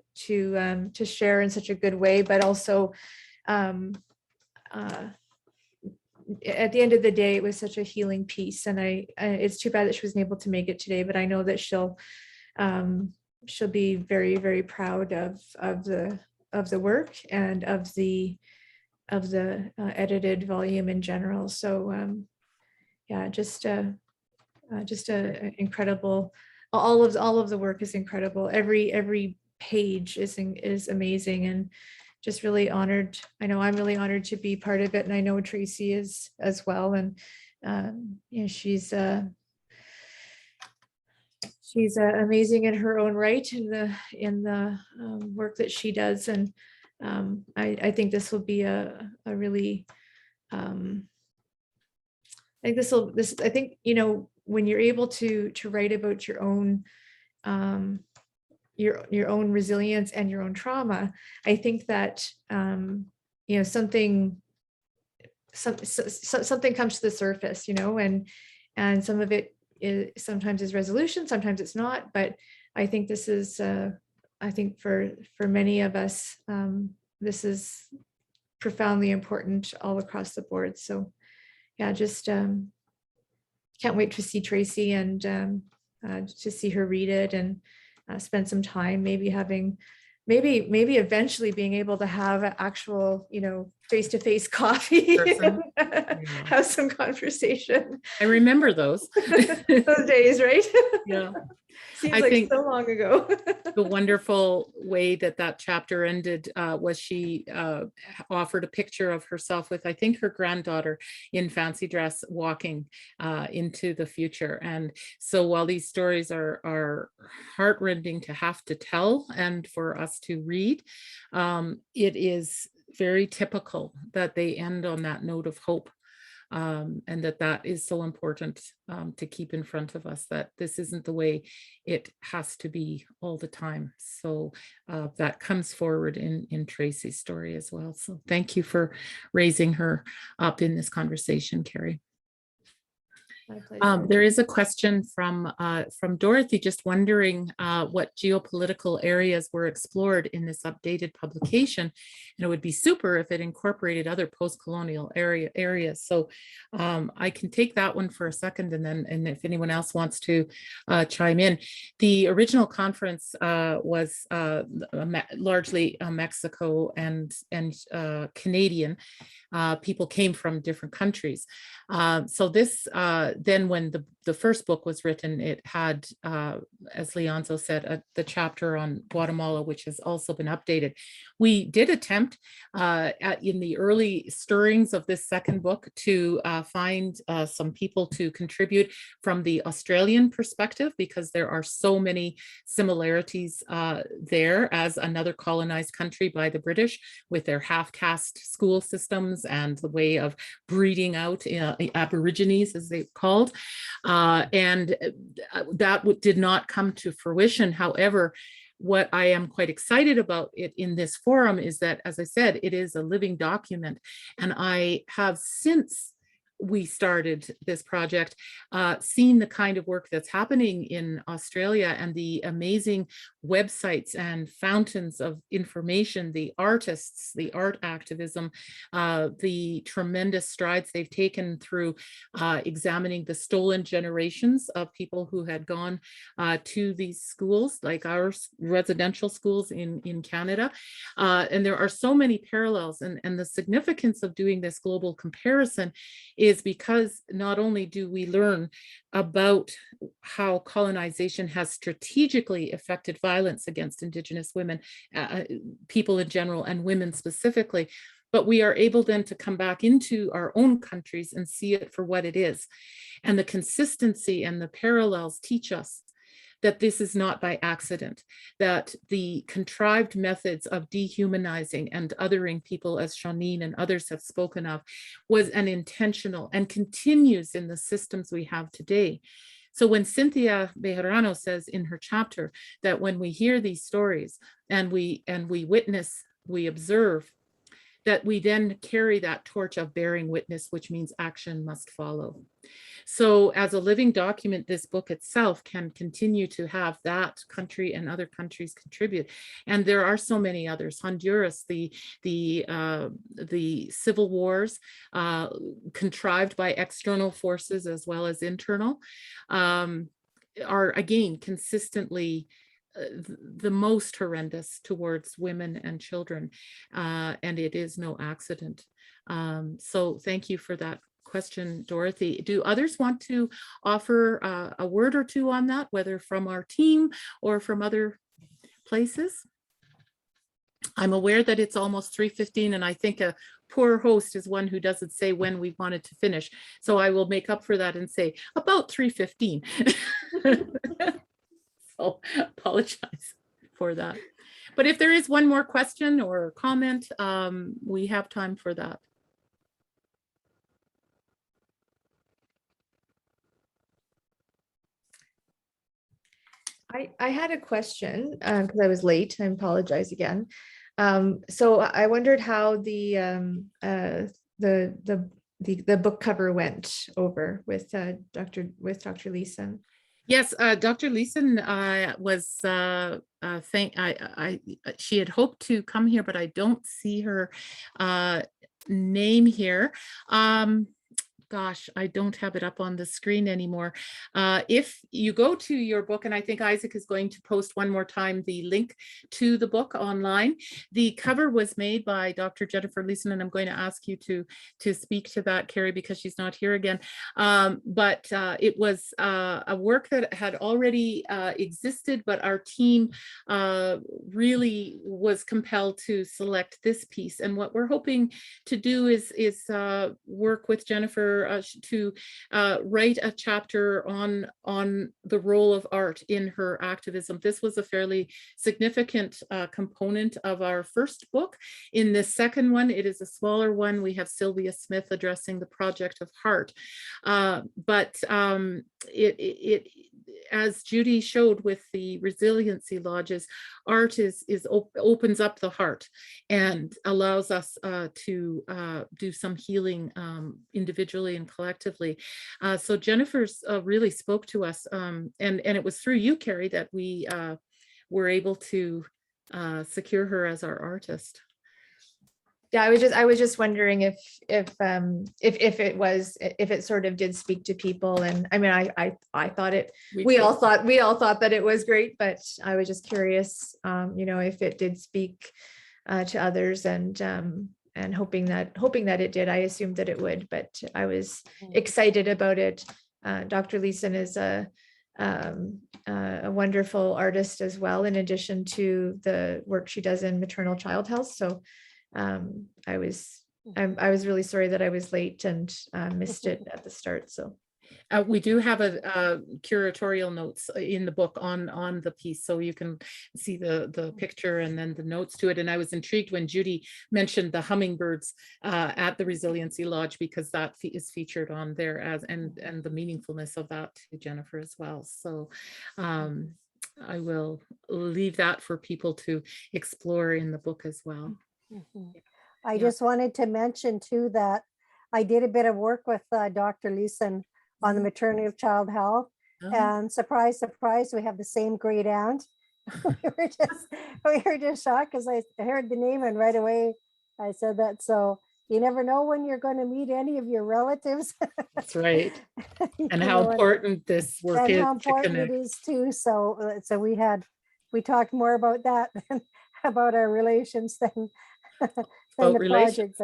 share in such a good way, but also at the end of the day, it was such a healing piece, and it's too bad that she wasn't able to make it today, but I know that she'll be very, very proud of the work and of the edited volume in general. So yeah, just incredible. All of the work is incredible. Every page is amazing, and just really honored. I know I'm really honored to be part of it, and I know Tracy is as well. And you know, she's amazing in her own right in the work that she does. And I think this will be a really I think, you know, when you're able to write about your own resilience and your own trauma, I think that you know, something comes to the surface, you know, and some of it sometimes is resolution, sometimes it's not. But I think this is I think for many of us, this is profoundly important all across the board. So yeah, just can't wait to see Tracy and to see her read it and spend some time, maybe eventually being able to have an actual, you know, face-to-face coffee, have some conversation. I remember those. Those days, right? Yeah. Seems I like think so long ago. the wonderful way that chapter ended was she offered a picture of herself with, I think, her granddaughter in fancy dress walking into the future. And so while these stories are heartrending to have to tell and for us to read, it is very typical that they end on that note of hope. And that is so important to keep in front of us, that this isn't the way it has to be all the time. So that comes forward in Tracy's story as well. So thank you for raising her up in this conversation, Carrie. My pleasure. There is a question from Dorothy, just wondering what geopolitical areas were explored in this updated publication, and it would be super if it incorporated other post-colonial areas. So I can take that one for a second, and if anyone else wants to chime in. The original conference was largely Mexico and Canadian. People came from different countries. So this then when the first book was written, it had, as Leonzo said, the chapter on Guatemala, which has also been updated. We did attempt in the early stirrings of this second book to find some people to contribute from the Australian perspective, because there are so many similarities there as another colonized country by the British, with their half-caste school systems and the way of breeding out Aborigines, as they've called. And that did not come to fruition. However, what I am quite excited about it in this forum is that, as I said, it is a living document. And I have, since we started this project, seen the kind of work that's happening in Australia and the amazing websites and fountains of information, the artists, the art activism, the tremendous strides they've taken through examining the stolen generations of people who had gone to these schools, like our residential schools in Canada. And there are so many parallels, and the significance of doing this global comparison is because not only do we learn about how colonization has strategically affected violence against Indigenous women, people in general, and women specifically, but we are able then to come back into our own countries and see it for what it is. And the consistency and the parallels teach us that this is not by accident, that the contrived methods of dehumanizing and othering people, as Shauneen and others have spoken of, was an intentional and continues in the systems we have today. So when Cynthia Bejarano says in her chapter that when we hear these stories and we witness, we observe, that we then carry that torch of bearing witness, which means action must follow. So as a living document, this book itself can continue to have that country and other countries contribute. And there are so many others. Honduras, the civil wars contrived by external forces as well as internal are again consistently the most horrendous towards women and children, and it is no accident. So thank you for that question, Dorothy. Do others want to offer a word or two on that, whether from our team or from other places? I'm aware that it's almost 3:15, and I think a poor host is one who doesn't say when we wanted to finish. So I will make up for that and say about 3:15. So apologize for that. But if there is one more question or comment, we have time for that. I had a question because I was late. I apologize again. So I wondered how the book cover went over with Dr. Leeson. Yes, Dr. Leeson was she had hoped to come here, but I don't see her name here. Gosh, I don't have it up on the screen anymore. If you go to your book, and I think Isaac is going to post one more time the link to the book online. The cover was made by Dr. Jennifer Leeson, and I'm going to ask you to speak to that, Carrie, because she's not here again. But it was a work that had already existed, but our team really was compelled to select this piece. And what we're hoping to do is work with Jennifer to write a chapter on the role of art in her activism. This was a fairly significant component of our first book. In the second one, it is a smaller one. We have Sylvia Smith addressing the project of heart. But as Judy showed with the resiliency lodges, art opens up the heart and allows us to do some healing individually and collectively. So Jennifer's really spoke to us, and it was through you, Carrie, that we were able to secure her as our artist. Yeah, I was just wondering if it sort of did speak to people. And I mean, I thought it, we all thought that it was great, but I was just curious, if it did speak to others, and hoping that it did. I assumed that it would, but I was excited about it. Dr. Leeson is a wonderful artist as well, in addition to the work she does in maternal child health. So I was really sorry that I was late and missed it at the start. So we do have a curatorial notes in the book on the piece, so you can see the picture and then the notes to it. And I was intrigued when Judy mentioned the hummingbirds at the Resiliency Lodge, because that is featured on there and the meaningfulness of that to Jennifer as well. So I will leave that for people to explore in the book as well. I just wanted to mention too that I did a bit of work with Dr. Leeson on the maternity of child health, and surprise, surprise, we have the same great aunt. we were just shocked because I heard the name and right away I said that. So you never know when you're going to meet any of your relatives. That's right. And how important this work is. And how important it is too. So we talked more about that than about our relations than the project.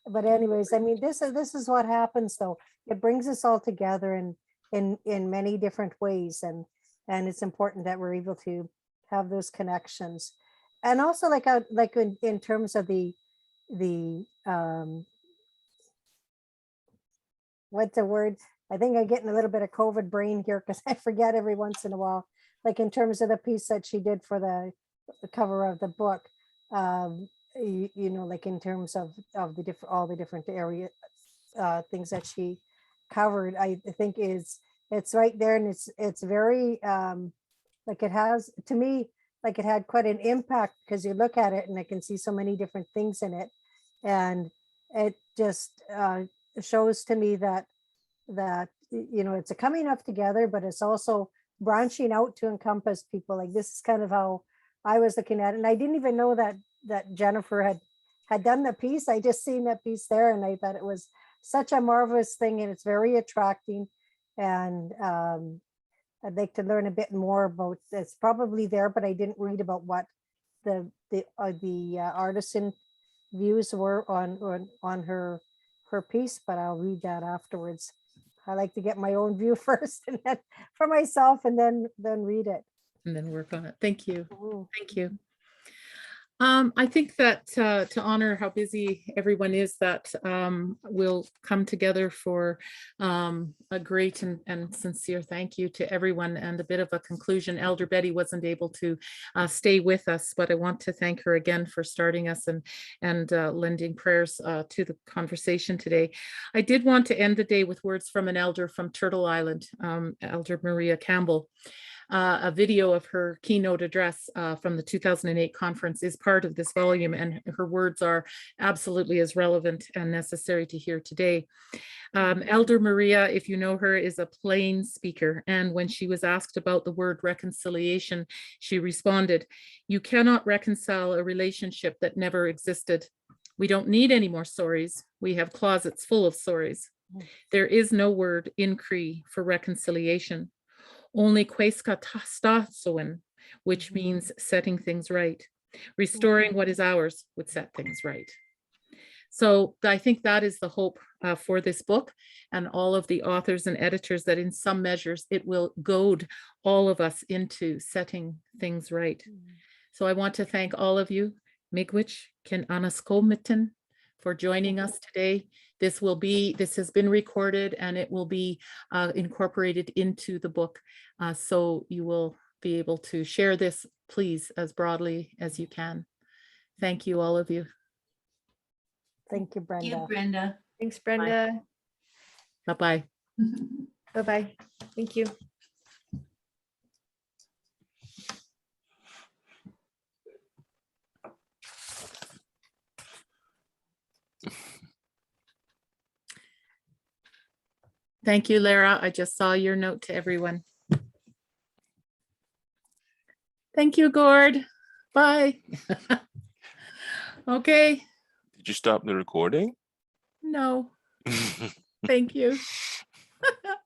But anyways, I mean, this is what happens though. It brings us all together in many different ways, and it's important that we're able to have those connections. And also like in terms of the what's the word? I think I'm getting a little bit of COVID brain here because I forget every once in a while. Like in terms of the piece that she did for the cover of the book, like in terms of all the different area things that she covered, I think it's right there, and it's very like it has, to me, like it had quite an impact, because you look at it and I can see so many different things in it, And it just shows to me that it's a coming up together, but it's also branching out to encompass people. Like, this is kind of how I was looking at it. And I didn't even know that Jennifer had done the piece. I just seen that piece there, and I thought it was such a marvelous thing, and it's very attracting. And I'd like to learn a bit more about, it's probably there, but I didn't read about what the artisan views were on her piece, but I'll read that afterwards. I like to get my own view first, and then for myself, and then read it. And then work on it. Thank you. Ooh. Thank you. I think that to honor how busy everyone is, that we'll come together for a great and sincere thank you to everyone, and a bit of a conclusion. Elder Betty wasn't able to stay with us, but I want to thank her again for starting us and lending prayers to the conversation today. I did want to end the day with words from an elder from Turtle Island, Elder Maria Campbell. A video of her keynote address from the 2008 conference is part of this volume, and her words are absolutely as relevant and necessary to hear today. Elder Maria, if you know her, is a plain speaker, and when she was asked about the word reconciliation, she responded, "You cannot reconcile a relationship that never existed. We don't need any more sorries. We have closets full of sorries. There is no word in Cree for reconciliation. Only Kweskatastasoin, which means setting things right. Restoring what is ours would set things right." So I think that is the hope for this book and all of the authors and editors, that in some measures it will goad all of us into setting things right. So I want to thank all of you, Miigwech Ken Anaskomitten, for joining us today. This has been recorded, and it will be incorporated into the book. So you will be able to share this, please, as broadly as you can. Thank you, all of you. Thank you, Brenda. Thank you, Brenda. Thanks, Brenda. Bye-bye. Bye-bye. Thank you. Thank you, Lara. I just saw your note to everyone. Thank you, Gord. Bye. Okay. Did you stop the recording? No. Thank you.